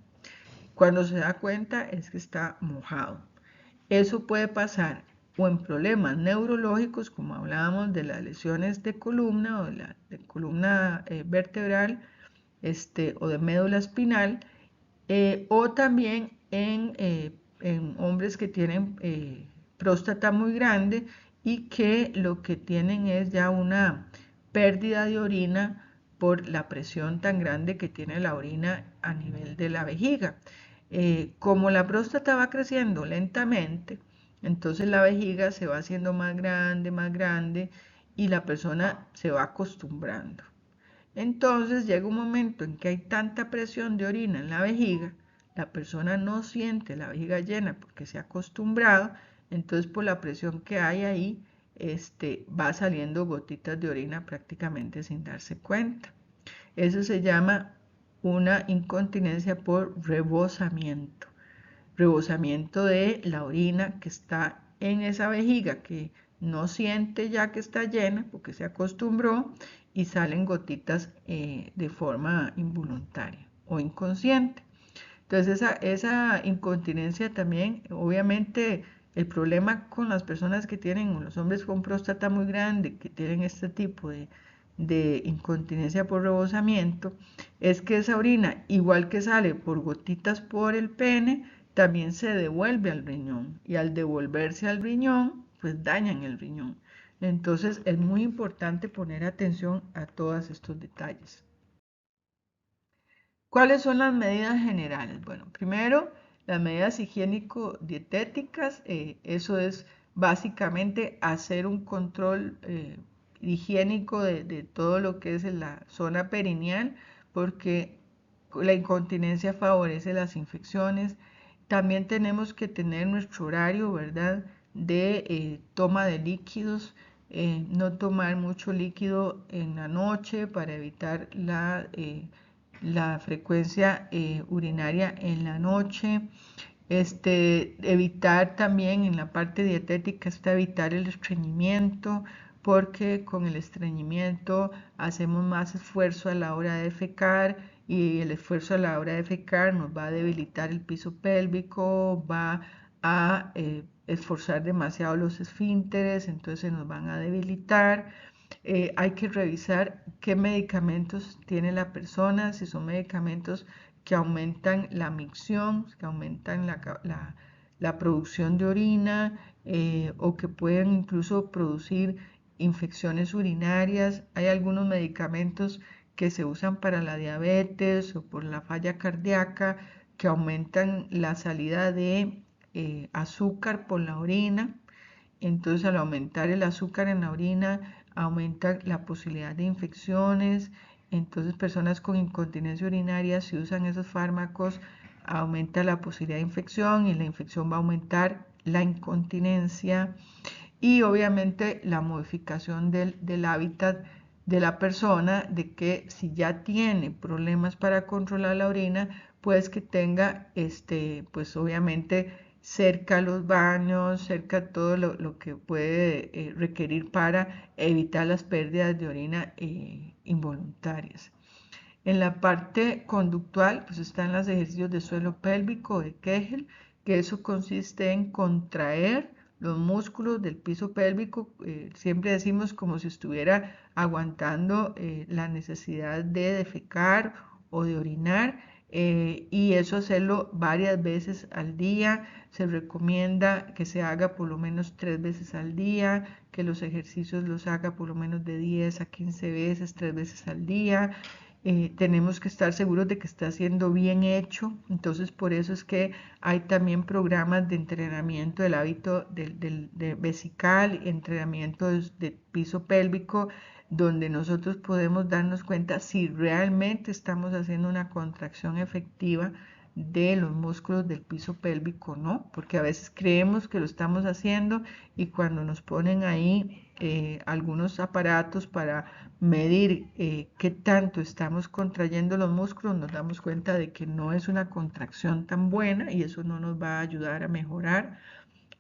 Cuando se da cuenta es que está mojado. Eso puede pasar o en problemas neurológicos, como hablábamos de las lesiones de columna o de columna vertebral, o de médula espinal, o también en hombres que tienen próstata muy grande y que lo que tienen es ya una pérdida de orina por la presión tan grande que tiene la orina a nivel de la vejiga. Como la próstata va creciendo lentamente, entonces la vejiga se va haciendo más grande, y la persona se va acostumbrando. Entonces llega un momento en que hay tanta presión de orina en la vejiga, la persona no siente la vejiga llena porque se ha acostumbrado, entonces por la presión que hay ahí, va saliendo gotitas de orina prácticamente sin darse cuenta. Eso se llama una incontinencia por rebosamiento. Rebosamiento de la orina que está en esa vejiga, que no siente ya que está llena porque se acostumbró, y salen gotitas de forma involuntaria o inconsciente. Entonces esa incontinencia también, obviamente, el problema con las personas que tienen, los hombres con próstata muy grande, que tienen este tipo de incontinencia por rebosamiento, es que esa orina, igual que sale por gotitas por el pene, también se devuelve al riñón, y al devolverse al riñón, pues dañan el riñón. Entonces es muy importante poner atención a todos estos detalles. ¿Cuáles son las medidas generales? Bueno, primero, las medidas higiénico-dietéticas, eso es básicamente hacer un control higiénico de todo lo que es la zona perineal, porque la incontinencia favorece las infecciones. También tenemos que tener nuestro horario, ¿verdad?, de toma de líquidos, no tomar mucho líquido en la noche para evitar la frecuencia urinaria en la noche. Evitar también en la parte dietética, evitar el estreñimiento, porque con el estreñimiento hacemos más esfuerzo a la hora de defecar, y el esfuerzo a la hora de defecar nos va a debilitar el piso pélvico, va a esforzar demasiado los esfínteres, entonces nos van a debilitar. Hay que revisar qué medicamentos tiene la persona, si son medicamentos que aumentan la micción, que aumentan la producción de orina, o que pueden incluso producir infecciones urinarias. Hay algunos medicamentos que se usan para la diabetes o por la falla cardíaca, que aumentan la salida de azúcar por la orina. Entonces, al aumentar el azúcar en la orina, aumenta la posibilidad de infecciones. Entonces, personas con incontinencia urinaria, si usan esos fármacos, aumenta la posibilidad de infección, y la infección va a aumentar la incontinencia. Y obviamente la modificación del hábitat de la persona, de que si ya tiene problemas para controlar la orina, pues que tenga, pues obviamente cerca los baños, cerca todo lo que puede requerir para evitar las pérdidas de orina involuntarias. En la parte conductual, pues están los ejercicios de suelo pélvico, de Kegel, que eso consiste en contraer los músculos del piso pélvico, siempre decimos como si estuviera aguantando la necesidad de defecar o de orinar, y eso hacerlo varias veces al día. Se recomienda que se haga por lo menos 3 veces al día, que los ejercicios los haga por lo menos de 10 a 15 veces, 3 veces al día. Tenemos que estar seguros de que está siendo bien hecho, entonces por eso es que hay también programas de entrenamiento del hábito de vesical, entrenamiento de piso pélvico, donde nosotros podemos darnos cuenta si realmente estamos haciendo una contracción efectiva de los músculos del piso pélvico, ¿no? Porque a veces creemos que lo estamos haciendo y cuando nos ponen ahí algunos aparatos para medir qué tanto estamos contrayendo los músculos, nos damos cuenta de que no es una contracción tan buena y eso no nos va a ayudar a mejorar.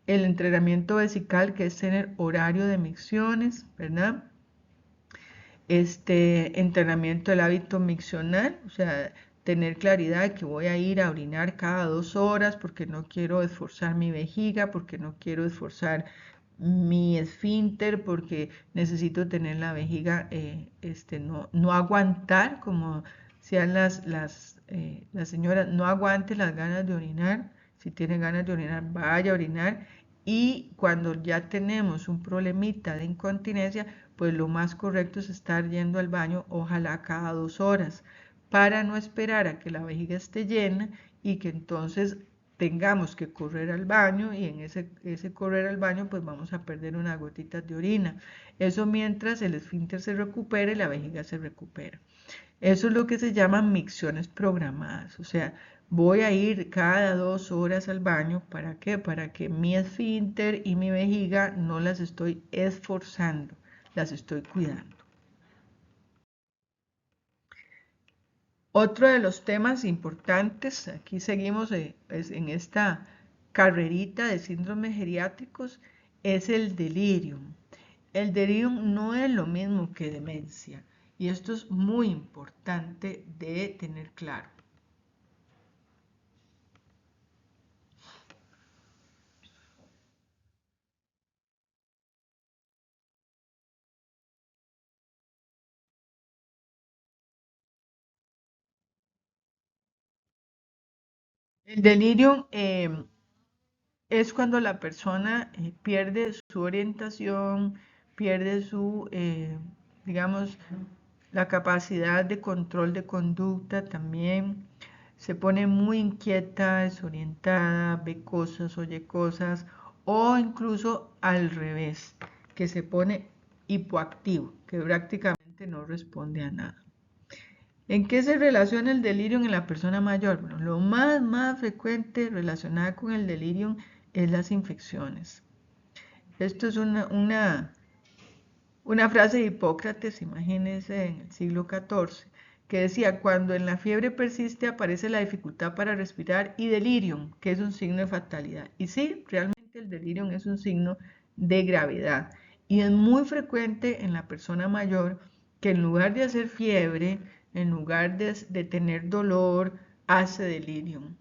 El entrenamiento vesical, que es tener horario de micciones, ¿verdad? Entrenamiento del hábito miccional, o sea, tener claridad de que voy a ir a orinar cada 2 horas porque no quiero esforzar mi vejiga, porque no quiero esforzar mi esfínter, porque necesito tener la vejiga, no aguantar, como sean las señoras, no aguante las ganas de orinar. Si tiene ganas de orinar, vaya a orinar. Y cuando ya tenemos un problemita de incontinencia, pues lo más correcto es estar yendo al baño, ojalá cada 2 horas, para no esperar a que la vejiga esté llena y que entonces tengamos que correr al baño, y en ese correr al baño pues vamos a perder unas gotitas de orina. Eso mientras el esfínter se recupera y la vejiga se recupera. Eso es lo que se llaman micciones programadas, o sea, voy a ir cada 2 horas al baño. ¿Para qué? Para que mi esfínter y mi vejiga no las estoy esforzando, las estoy cuidando. Otro de los temas importantes, aquí seguimos en esta carrerita de síndromes geriátricos, es el delirium. El delirium no es lo mismo que demencia y esto es muy importante de tener claro. El delirium es cuando la persona pierde su orientación, pierde digamos, la capacidad de control de conducta también, se pone muy inquieta, desorientada, ve cosas, oye cosas, o incluso al revés, que se pone hipoactivo, que prácticamente no responde a nada. ¿En qué se relaciona el delirio en la persona mayor? Bueno, lo más frecuente relacionado con el delirio es las infecciones. Esto es una frase de Hipócrates, imagínense, en el siglo XIV, que decía: cuando en la fiebre persiste aparece la dificultad para respirar y delirium, que es un signo de fatalidad. Y sí, realmente el delirium es un signo de gravedad y es muy frecuente en la persona mayor, que en lugar de hacer fiebre, en lugar de tener dolor, hace delirium.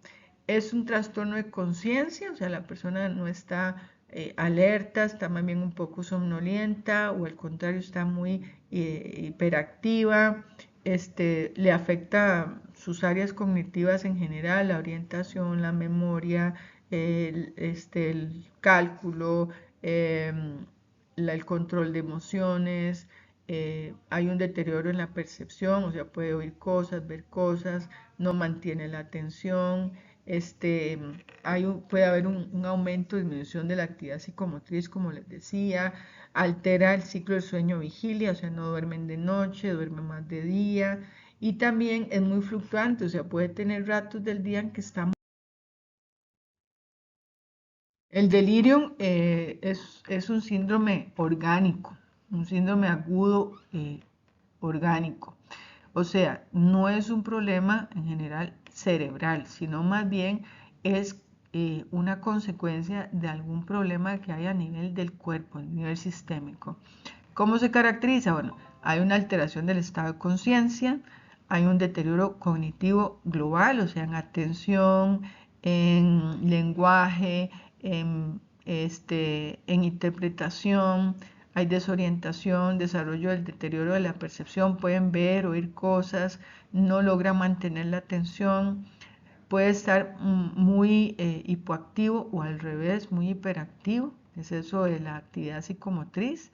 Es un trastorno de conciencia, o sea, la persona no está alerta, está más bien un poco somnolienta, o al contrario está muy hiperactiva. Le afecta sus áreas cognitivas en general, la orientación, la memoria, el cálculo, el control de emociones. Hay un deterioro en la percepción, o sea, puede oír cosas, ver cosas, no mantiene la atención. Puede haber un aumento, disminución de la actividad psicomotriz, como les decía, altera el ciclo del sueño-vigilia, o sea, no duermen de noche, duermen más de día, y también es muy fluctuante, o sea, puede tener ratos del día en que está. El delirium es un síndrome orgánico, un síndrome agudo orgánico. O sea, no es un problema en general cerebral, sino más bien es una consecuencia de algún problema que hay a nivel del cuerpo, a nivel sistémico. ¿Cómo se caracteriza? Bueno, hay una alteración del estado de conciencia, hay un deterioro cognitivo global, o sea, en atención, en lenguaje, en en interpretación, hay desorientación, desarrollo del deterioro de la percepción, pueden ver, oír cosas, no logran mantener la atención, puede estar muy hipoactivo o al revés, muy hiperactivo, es eso de la actividad psicomotriz.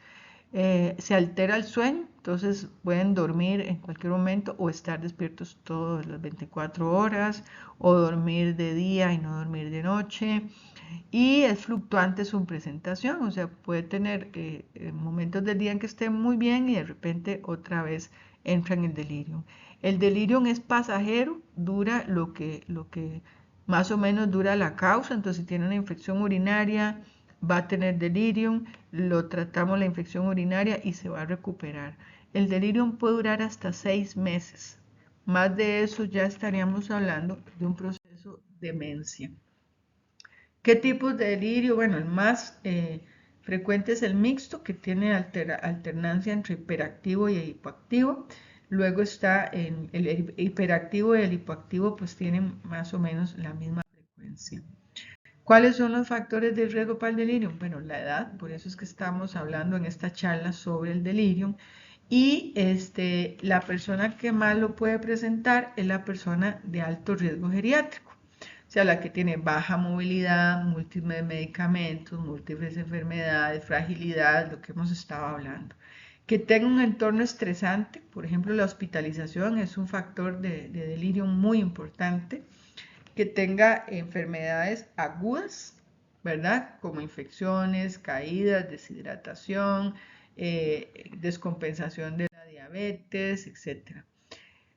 Se altera el sueño, entonces pueden dormir en cualquier momento o estar despiertos todas las 24 horas o dormir de día y no dormir de noche. Y es fluctuante su presentación, o sea, puede tener momentos del día en que esté muy bien y de repente otra vez entra en el delirium. El delirium es pasajero, dura lo que más o menos dura la causa, entonces si tiene una infección urinaria va a tener delirium, lo tratamos la infección urinaria y se va a recuperar. El delirium puede durar hasta 6 meses. Más de eso ya estaríamos hablando de un proceso de demencia. ¿Qué tipos de delirio? Bueno, el más frecuente es el mixto, que tiene alternancia entre hiperactivo y hipoactivo. Luego está el hiperactivo y el hipoactivo, pues tienen más o menos la misma frecuencia. ¿Cuáles son los factores de riesgo para el delirio? Bueno, la edad, por eso es que estamos hablando en esta charla sobre el delirio. Y la persona que más lo puede presentar es la persona de alto riesgo geriátrico. O sea, la que tiene baja movilidad, múltiples medicamentos, múltiples enfermedades, fragilidad, lo que hemos estado hablando. Que tenga un entorno estresante, por ejemplo, la hospitalización es un factor de delirio muy importante. Que tenga enfermedades agudas, ¿verdad? Como infecciones, caídas, deshidratación, descompensación de la diabetes, etc.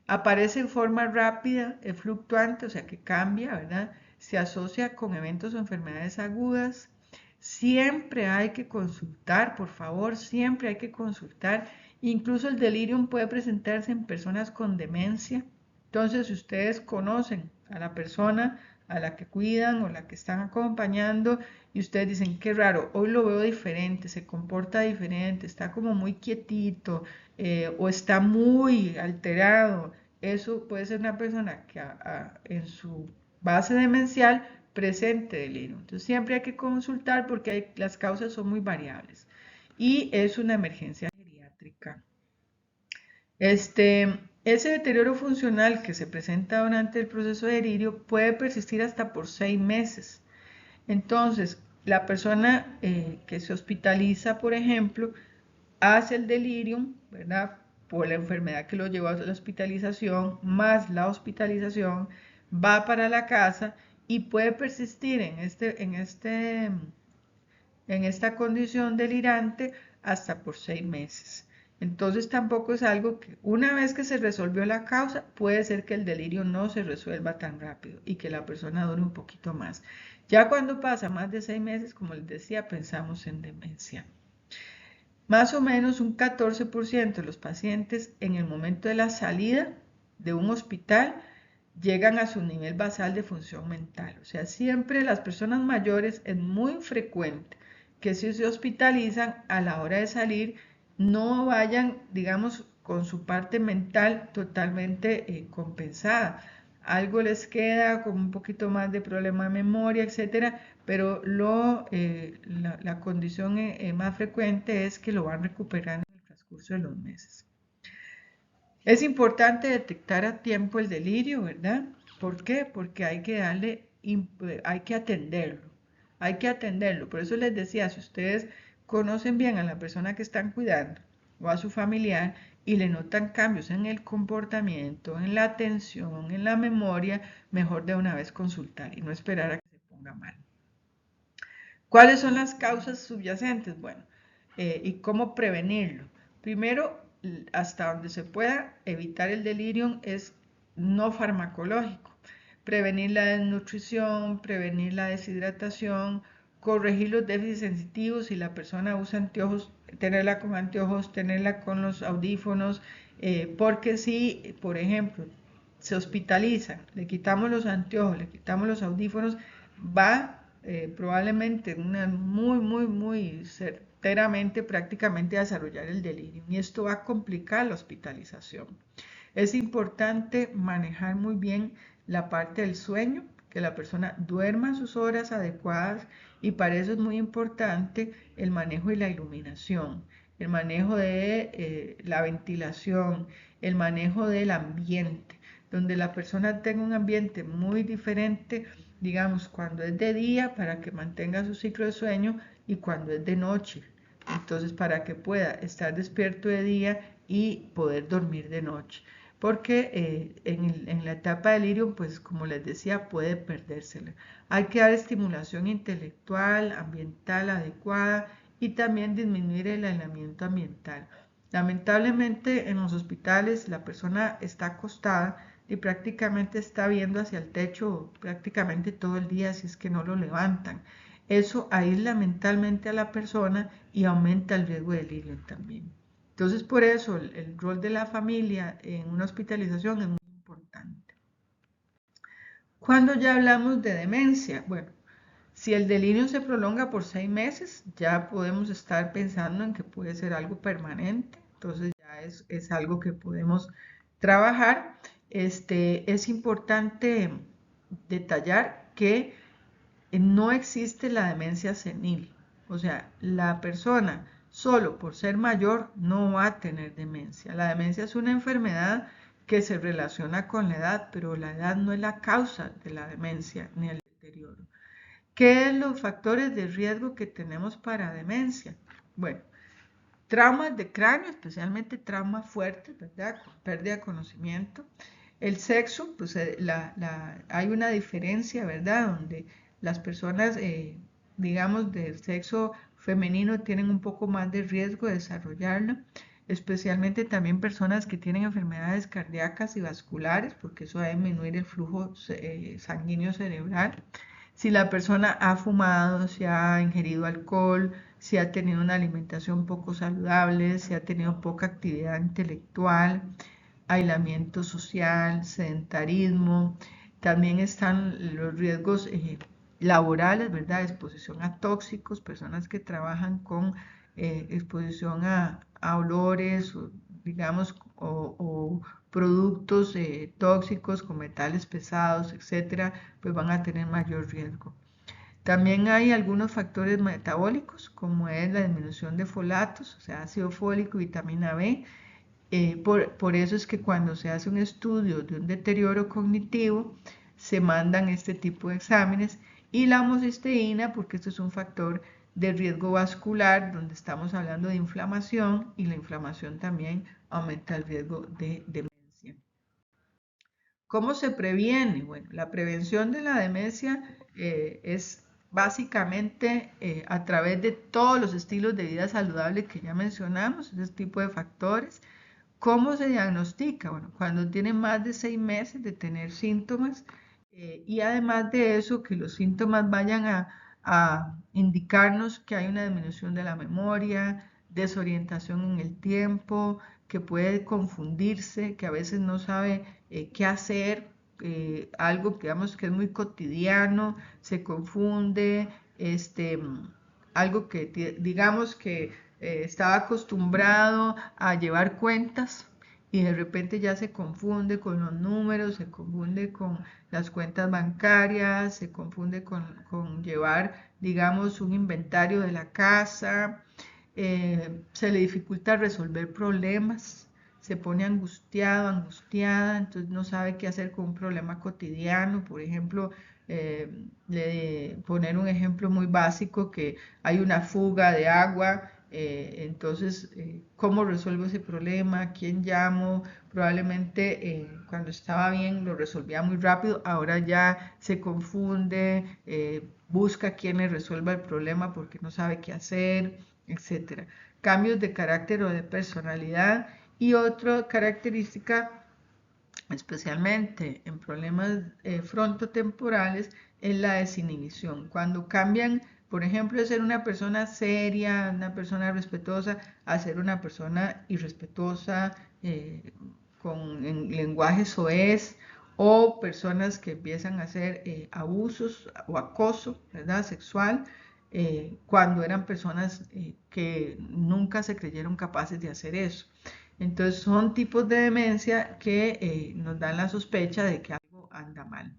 Aparece en forma rápida, es fluctuante, o sea que cambia, ¿verdad? Se asocia con eventos o enfermedades agudas. Siempre hay que consultar, por favor, siempre hay que consultar. Incluso el delirium puede presentarse en personas con demencia. Entonces, si ustedes conocen a la persona a la que cuidan o la que están acompañando y ustedes dicen, qué raro, hoy lo veo diferente, se comporta diferente, está como muy quietito o está muy alterado, eso puede ser una persona que en su base demencial presente delirio. Entonces siempre hay que consultar porque las causas son muy variables y es una emergencia geriátrica. Ese deterioro funcional que se presenta durante el proceso de delirio puede persistir hasta por 6 meses. Entonces, la persona que se hospitaliza, por ejemplo, hace el delirium, ¿verdad? Por la enfermedad que lo llevó a la hospitalización, más la hospitalización, va para la casa y puede persistir en esta condición delirante hasta por 6 meses. Entonces tampoco es algo que una vez que se resolvió la causa, puede ser que el delirio no se resuelva tan rápido y que la persona dure un poquito más. Ya cuando pasa más de 6 meses, como les decía, pensamos en demencia. Más o menos un 14% de los pacientes en el momento de la salida de un hospital llegan a su nivel basal de función mental. O sea, siempre las personas mayores es muy frecuente que si se hospitalizan a la hora de salir no vayan, digamos, con su parte mental totalmente compensada. Algo les queda con un poquito más de problema de memoria, etcétera, pero la condición más frecuente es que lo van recuperando en el transcurso de los meses. Es importante detectar a tiempo el delirio, ¿verdad? ¿Por qué? Porque hay que hay que atenderlo. Hay que atenderlo. Por eso les decía, si ustedes conocen bien a la persona que están cuidando o a su familiar y le notan cambios en el comportamiento, en la atención, en la memoria, mejor de una vez consultar y no esperar a que se ponga mal. ¿Cuáles son las causas subyacentes? Bueno, y cómo prevenirlo. Primero, hasta donde se pueda, evitar el delirium es no farmacológico. Prevenir la desnutrición, prevenir la deshidratación, corregir los déficits sensitivos. Si la persona usa anteojos, tenerla con anteojos, tenerla con los audífonos, porque si, por ejemplo, se hospitaliza, le quitamos los anteojos, le quitamos los audífonos, va probablemente muy certeramente prácticamente a desarrollar el delirio y esto va a complicar la hospitalización. Es importante manejar muy bien la parte del sueño, que la persona duerma sus horas adecuadas Y para eso es muy importante el manejo y la iluminación, el manejo de la ventilación, el manejo del ambiente, donde la persona tenga un ambiente muy diferente, digamos, cuando es de día para que mantenga su ciclo de sueño y cuando es de noche. Entonces, para que pueda estar despierto de día y poder dormir de noche. Porque en la etapa de delirium, pues como les decía, puede perdérsela. Hay que dar estimulación intelectual, ambiental adecuada y también disminuir el aislamiento ambiental. Lamentablemente en los hospitales la persona está acostada y prácticamente está viendo hacia el techo prácticamente todo el día si es que no lo levantan. Eso aísla mentalmente a la persona y aumenta el riesgo de delirio también. Entonces, por eso el rol de la familia en una hospitalización es muy importante. Cuando ya hablamos de demencia, bueno, si el delirio se prolonga por 6 meses, ya podemos estar pensando en que puede ser algo permanente, entonces ya es algo que podemos trabajar. Es importante detallar que no existe la demencia senil, o sea, la persona solo por ser mayor no va a tener demencia. La demencia es una enfermedad que se relaciona con la edad, pero la edad no es la causa de la demencia ni el deterioro. ¿Qué son los factores de riesgo que tenemos para demencia? Bueno, traumas de cráneo, especialmente traumas fuertes, ¿verdad? Con pérdida de conocimiento. El sexo, pues hay una diferencia, ¿verdad? Donde las personas, digamos, del sexo femenino tienen un poco más de riesgo de desarrollarlo, especialmente también personas que tienen enfermedades cardíacas y vasculares, porque eso va a disminuir el flujo sanguíneo cerebral. Si la persona ha fumado, si ha ingerido alcohol, si ha tenido una alimentación poco saludable, si ha tenido poca actividad intelectual, aislamiento social, sedentarismo. También están los riesgos laborales, ¿verdad? Exposición a tóxicos, personas que trabajan con exposición a olores, digamos, o productos tóxicos con metales pesados, etcétera, pues van a tener mayor riesgo. También hay algunos factores metabólicos, como es la disminución de folatos, o sea, ácido fólico y vitamina B. Por eso es que cuando se hace un estudio de un deterioro cognitivo, se mandan este tipo de exámenes. Y la homocisteína, porque esto es un factor de riesgo vascular, donde estamos hablando de inflamación, y la inflamación también aumenta el riesgo de demencia. ¿Cómo se previene? Bueno, la prevención de la demencia es básicamente a través de todos los estilos de vida saludable que ya mencionamos, ese tipo de factores. ¿Cómo se diagnostica? Bueno, cuando tiene más de 6 meses de tener síntomas y además de eso, que los síntomas vayan a indicarnos que hay una disminución de la memoria, desorientación en el tiempo, que puede confundirse, que a veces no sabe qué hacer, algo que digamos que es muy cotidiano, se confunde, algo que digamos que estaba acostumbrado a llevar cuentas y de repente ya se confunde con los números, se confunde con las cuentas bancarias, se confunde con llevar, digamos, un inventario de la casa, se le dificulta resolver problemas, se pone angustiado, angustiada, entonces no sabe qué hacer con un problema cotidiano, por ejemplo, poner un ejemplo muy básico, que hay una fuga de agua, entonces, ¿cómo resuelvo ese problema? ¿A quién llamo? Probablemente cuando estaba bien lo resolvía muy rápido, ahora ya se confunde, busca a quien le resuelva el problema porque no sabe qué hacer, etcétera. Cambios de carácter o de personalidad. Y otra característica, especialmente en problemas frontotemporales, es la desinhibición. Cuando cambian, por ejemplo, de ser una persona seria, una persona respetuosa, a ser una persona irrespetuosa, con lenguaje soez, o personas que empiezan a hacer abusos o acoso, ¿verdad? Sexual, cuando eran personas que nunca se creyeron capaces de hacer eso. Entonces son tipos de demencia que nos dan la sospecha de que algo anda mal.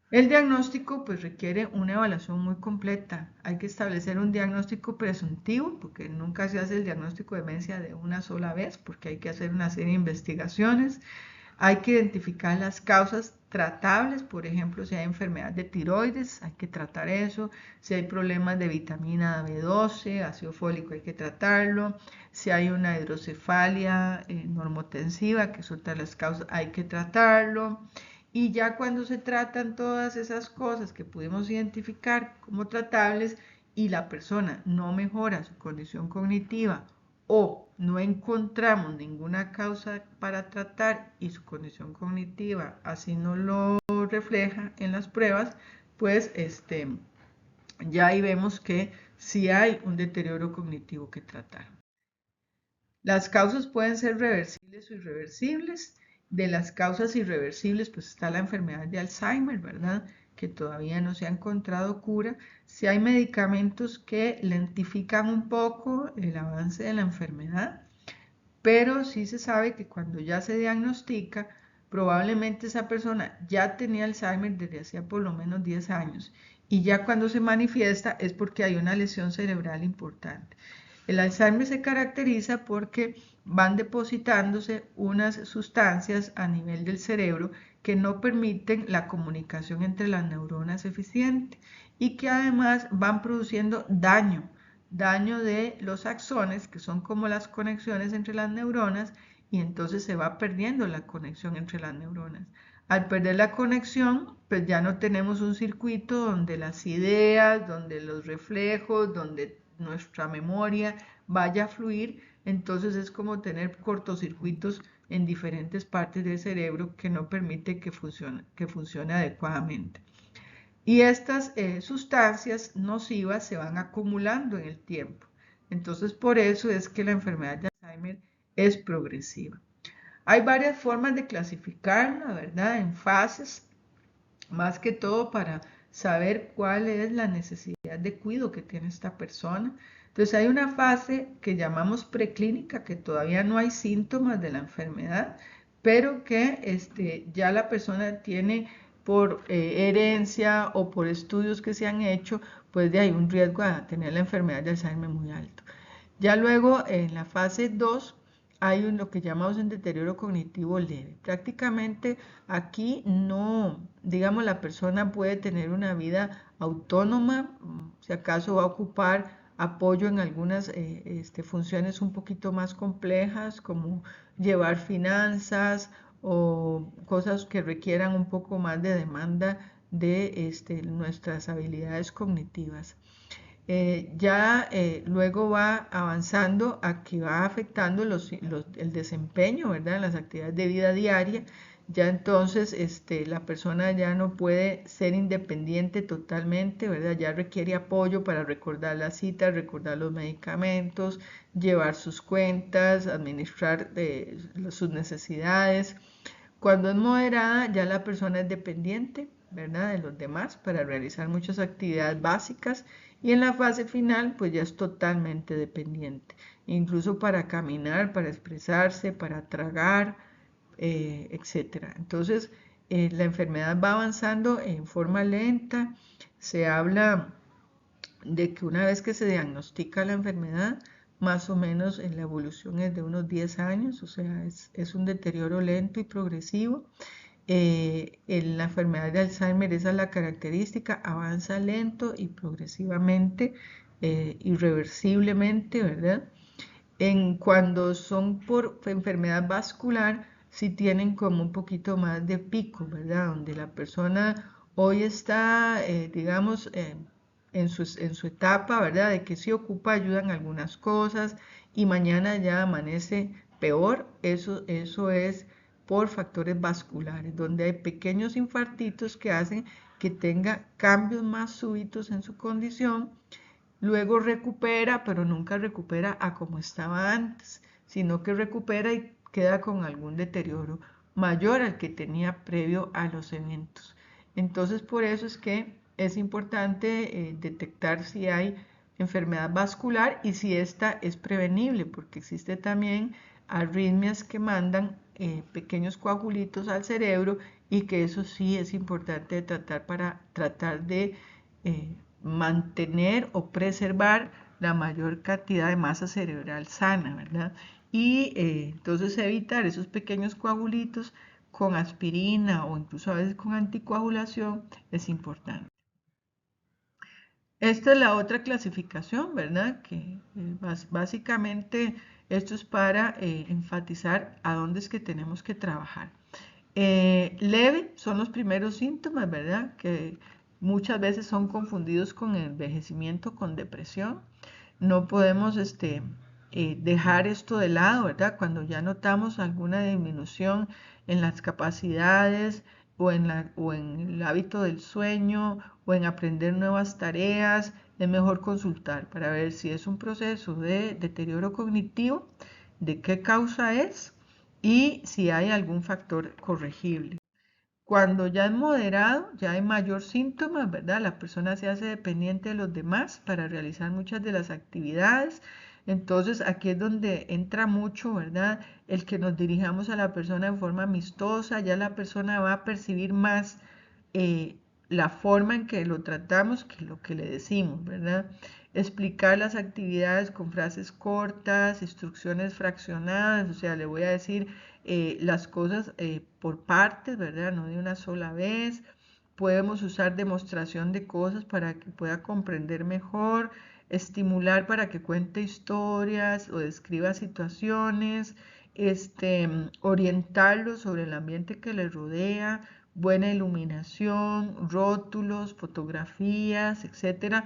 El diagnóstico pues requiere una evaluación muy completa. Hay que establecer un diagnóstico presuntivo, porque nunca se hace el diagnóstico de demencia de una sola vez, porque hay que hacer una serie de investigaciones. Hay que identificar las causas tratables, por ejemplo, si hay enfermedad de tiroides, hay que tratar eso. Si hay problemas de vitamina B12, ácido fólico, hay que tratarlo. Si hay una hidrocefalia normotensiva, que es otra de las causas, hay que tratarlo. Y ya cuando se tratan todas esas cosas que pudimos identificar como tratables y la persona no mejora su condición cognitiva o no encontramos ninguna causa para tratar y su condición cognitiva así no lo refleja en las pruebas, pues ya ahí vemos que sí hay un deterioro cognitivo que tratar. Las causas pueden ser reversibles o irreversibles. De las causas irreversibles, pues está la enfermedad de Alzheimer, ¿verdad? Que todavía no se ha encontrado cura. Si hay medicamentos que lentifican un poco el avance de la enfermedad, pero sí se sabe que cuando ya se diagnostica, probablemente esa persona ya tenía Alzheimer desde hacía por lo menos 10 años y ya cuando se manifiesta es porque hay una lesión cerebral importante. El Alzheimer se caracteriza porque van depositándose unas sustancias a nivel del cerebro que no permiten la comunicación entre las neuronas eficiente y que además van produciendo daño de los axones, que son como las conexiones entre las neuronas, y entonces se va perdiendo la conexión entre las neuronas. Al perder la conexión, pues ya no tenemos un circuito donde las ideas, donde los reflejos, donde nuestra memoria vaya a fluir, entonces es como tener cortocircuitos en diferentes partes del cerebro que no permite que funcione adecuadamente. Y estas sustancias nocivas se van acumulando en el tiempo. Entonces, por eso es que la enfermedad de Alzheimer es progresiva. Hay varias formas de clasificarla, ¿verdad? En fases, más que todo para saber cuál es la necesidad de cuidado que tiene esta persona. Entonces hay una fase que llamamos preclínica, que todavía no hay síntomas de la enfermedad, pero que ya la persona tiene por herencia o por estudios que se han hecho, pues de ahí un riesgo a tener la enfermedad de Alzheimer muy alto. Ya luego en la fase 2 hay lo que llamamos un deterioro cognitivo leve. Prácticamente aquí no, digamos, la persona puede tener una vida autónoma, si acaso va a ocupar apoyo en algunas funciones un poquito más complejas, como llevar finanzas o cosas que requieran un poco más de demanda de nuestras habilidades cognitivas. Luego va avanzando a que va afectando el desempeño, ¿verdad? En las actividades de vida diaria. Ya entonces la persona ya no puede ser independiente totalmente, ¿verdad? Ya requiere apoyo para recordar las citas, recordar los medicamentos, llevar sus cuentas, administrar sus necesidades. Cuando es moderada, ya la persona es dependiente, ¿verdad? De los demás para realizar muchas actividades básicas y en la fase final, pues ya es totalmente dependiente, incluso para caminar, para expresarse, para tragar, etc. Entonces, la enfermedad va avanzando en forma lenta. Se habla de que una vez que se diagnostica la enfermedad, más o menos en la evolución es de unos 10 años, o sea, es un deterioro lento y progresivo. En la enfermedad de Alzheimer esa es la característica, avanza lento y progresivamente, irreversiblemente, ¿verdad? Cuando son por enfermedad vascular, sí tienen como un poquito más de pico, ¿verdad? Donde la persona hoy está, digamos, en su etapa, ¿verdad? De que sí ocupa ayuda en algunas cosas y mañana ya amanece peor. Eso es por factores vasculares, donde hay pequeños infartitos que hacen que tenga cambios más súbitos en su condición. Luego recupera, pero nunca recupera a como estaba antes, sino que recupera y queda con algún deterioro mayor al que tenía previo a los eventos. Entonces, por eso es que es importante detectar si hay enfermedad vascular y si esta es prevenible, porque existe también arritmias que mandan pequeños coagulitos al cerebro y que eso sí es importante tratar para tratar de mantener o preservar la mayor cantidad de masa cerebral sana, ¿verdad? Y entonces evitar esos pequeños coagulitos con aspirina o incluso a veces con anticoagulación es importante. Esta es la otra clasificación, ¿verdad? Que básicamente esto es para enfatizar a dónde es que tenemos que trabajar. Leve son los primeros síntomas, ¿verdad? Que muchas veces son confundidos con envejecimiento, con depresión. No podemos dejar esto de lado, ¿verdad? Cuando ya notamos alguna disminución en las capacidades o en el hábito del sueño o en aprender nuevas tareas, es mejor consultar para ver si es un proceso de deterioro cognitivo, de qué causa es y si hay algún factor corregible. Cuando ya es moderado, ya hay mayor síntomas, ¿verdad? La persona se hace dependiente de los demás para realizar muchas de las actividades. Entonces, aquí es donde entra mucho, ¿verdad? El que nos dirijamos a la persona en forma amistosa, ya la persona va a percibir más eh, la forma en que lo tratamos que lo que le decimos, ¿verdad? Explicar las actividades con frases cortas, instrucciones fraccionadas, o sea, le voy a decir las cosas por partes, ¿verdad? No de una sola vez. Podemos usar demostración de cosas para que pueda comprender mejor, estimular para que cuente historias o describa situaciones, orientarlo sobre el ambiente que le rodea, buena iluminación, rótulos, fotografías, etcétera.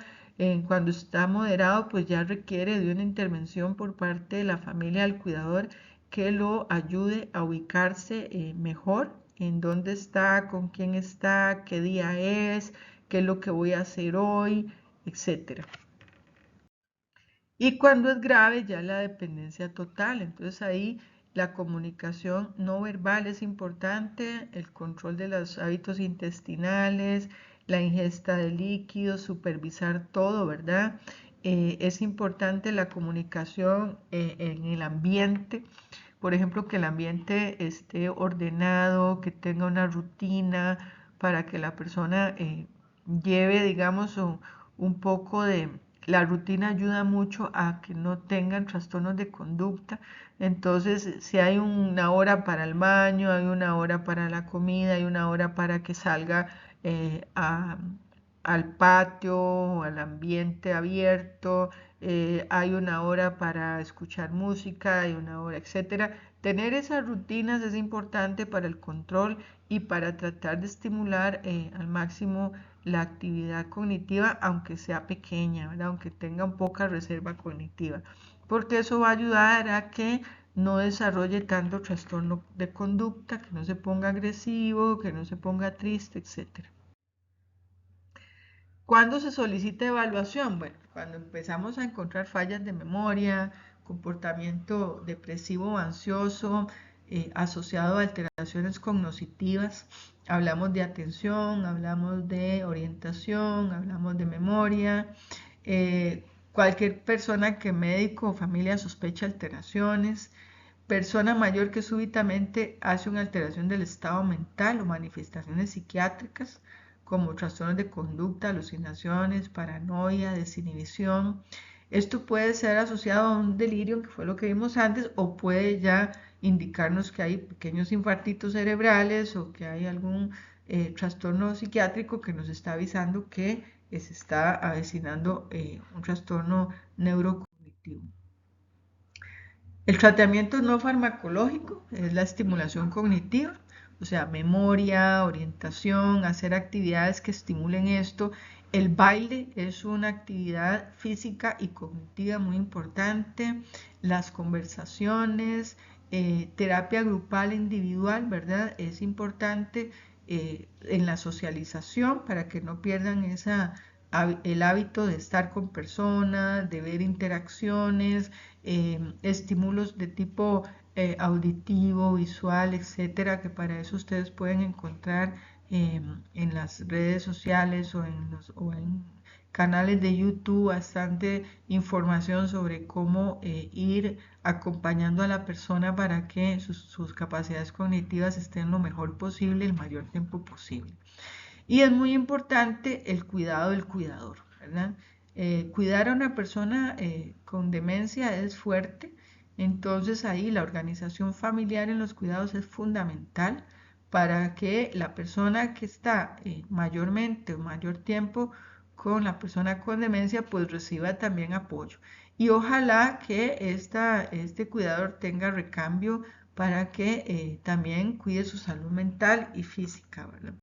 Cuando está moderado, pues ya requiere de una intervención por parte de la familia del cuidador que lo ayude a ubicarse mejor en dónde está, con quién está, qué día es, qué es lo que voy a hacer hoy, etcétera. Y cuando es grave, ya la dependencia total. Entonces ahí la comunicación no verbal es importante, el control de los hábitos intestinales, la ingesta de líquidos, supervisar todo, ¿verdad? Es importante la comunicación en el ambiente. Por ejemplo, que el ambiente esté ordenado, que tenga una rutina para que la persona lleve, digamos, un poco de... La rutina ayuda mucho a que no tengan trastornos de conducta. Entonces, si hay una hora para el baño, hay una hora para la comida, hay una hora para que salga al patio o al ambiente abierto, hay una hora para escuchar música, hay una hora, etcétera. Tener esas rutinas es importante para el control y para tratar de estimular al máximo la actividad cognitiva, aunque sea pequeña, ¿verdad? Aunque tenga un poca reserva cognitiva, porque eso va a ayudar a que no desarrolle tanto trastorno de conducta, que no se ponga agresivo, que no se ponga triste, etcétera. ¿Cuándo se solicita evaluación? Bueno, cuando empezamos a encontrar fallas de memoria, comportamiento depresivo o ansioso asociado a alteraciones cognitivas, hablamos de atención, hablamos de orientación, hablamos de memoria. Cualquier persona que médico o familia sospecha alteraciones, persona mayor que súbitamente hace una alteración del estado mental o manifestaciones psiquiátricas como trastornos de conducta, alucinaciones, paranoia, desinhibición. Esto puede ser asociado a un delirio, que fue lo que vimos antes, o puede ya indicarnos que hay pequeños infartitos cerebrales o que hay algún trastorno psiquiátrico que nos está avisando que se está avecinando un trastorno neurocognitivo. El tratamiento no farmacológico es la estimulación cognitiva, o sea, memoria, orientación, hacer actividades que estimulen esto. El baile es una actividad física y cognitiva muy importante. Las conversaciones, terapia grupal e individual, ¿verdad? Es importante en la socialización para que no pierdan el hábito de estar con personas, de ver interacciones, estímulos de tipo auditivo, visual, etcétera, que para eso ustedes pueden encontrar en las redes sociales o en canales de YouTube, bastante información sobre cómo ir acompañando a la persona para que sus capacidades cognitivas estén lo mejor posible, el mayor tiempo posible. Y es muy importante el cuidado del cuidador, ¿verdad? Cuidar a una persona con demencia es fuerte, entonces ahí la organización familiar en los cuidados es fundamental para que la persona que está mayormente o mayor tiempo con la persona con demencia pues reciba también apoyo. Y ojalá que este cuidador tenga recambio para que también cuide su salud mental y física, ¿verdad?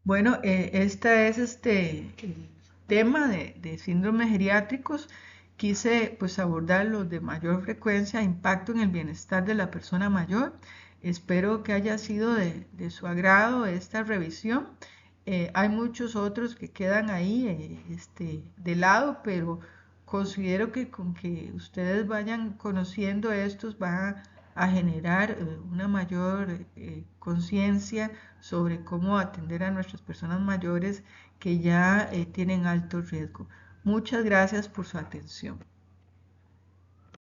Bueno, este es el tema de síndromes geriátricos. Quise pues abordar los de mayor frecuencia, impacto en el bienestar de la persona mayor. Espero que haya sido de su agrado esta revisión. Hay muchos otros que quedan ahí de lado, pero considero que con que ustedes vayan conociendo estos va a generar una mayor conciencia sobre cómo atender a nuestras personas mayores que ya tienen alto riesgo. Muchas gracias por su atención.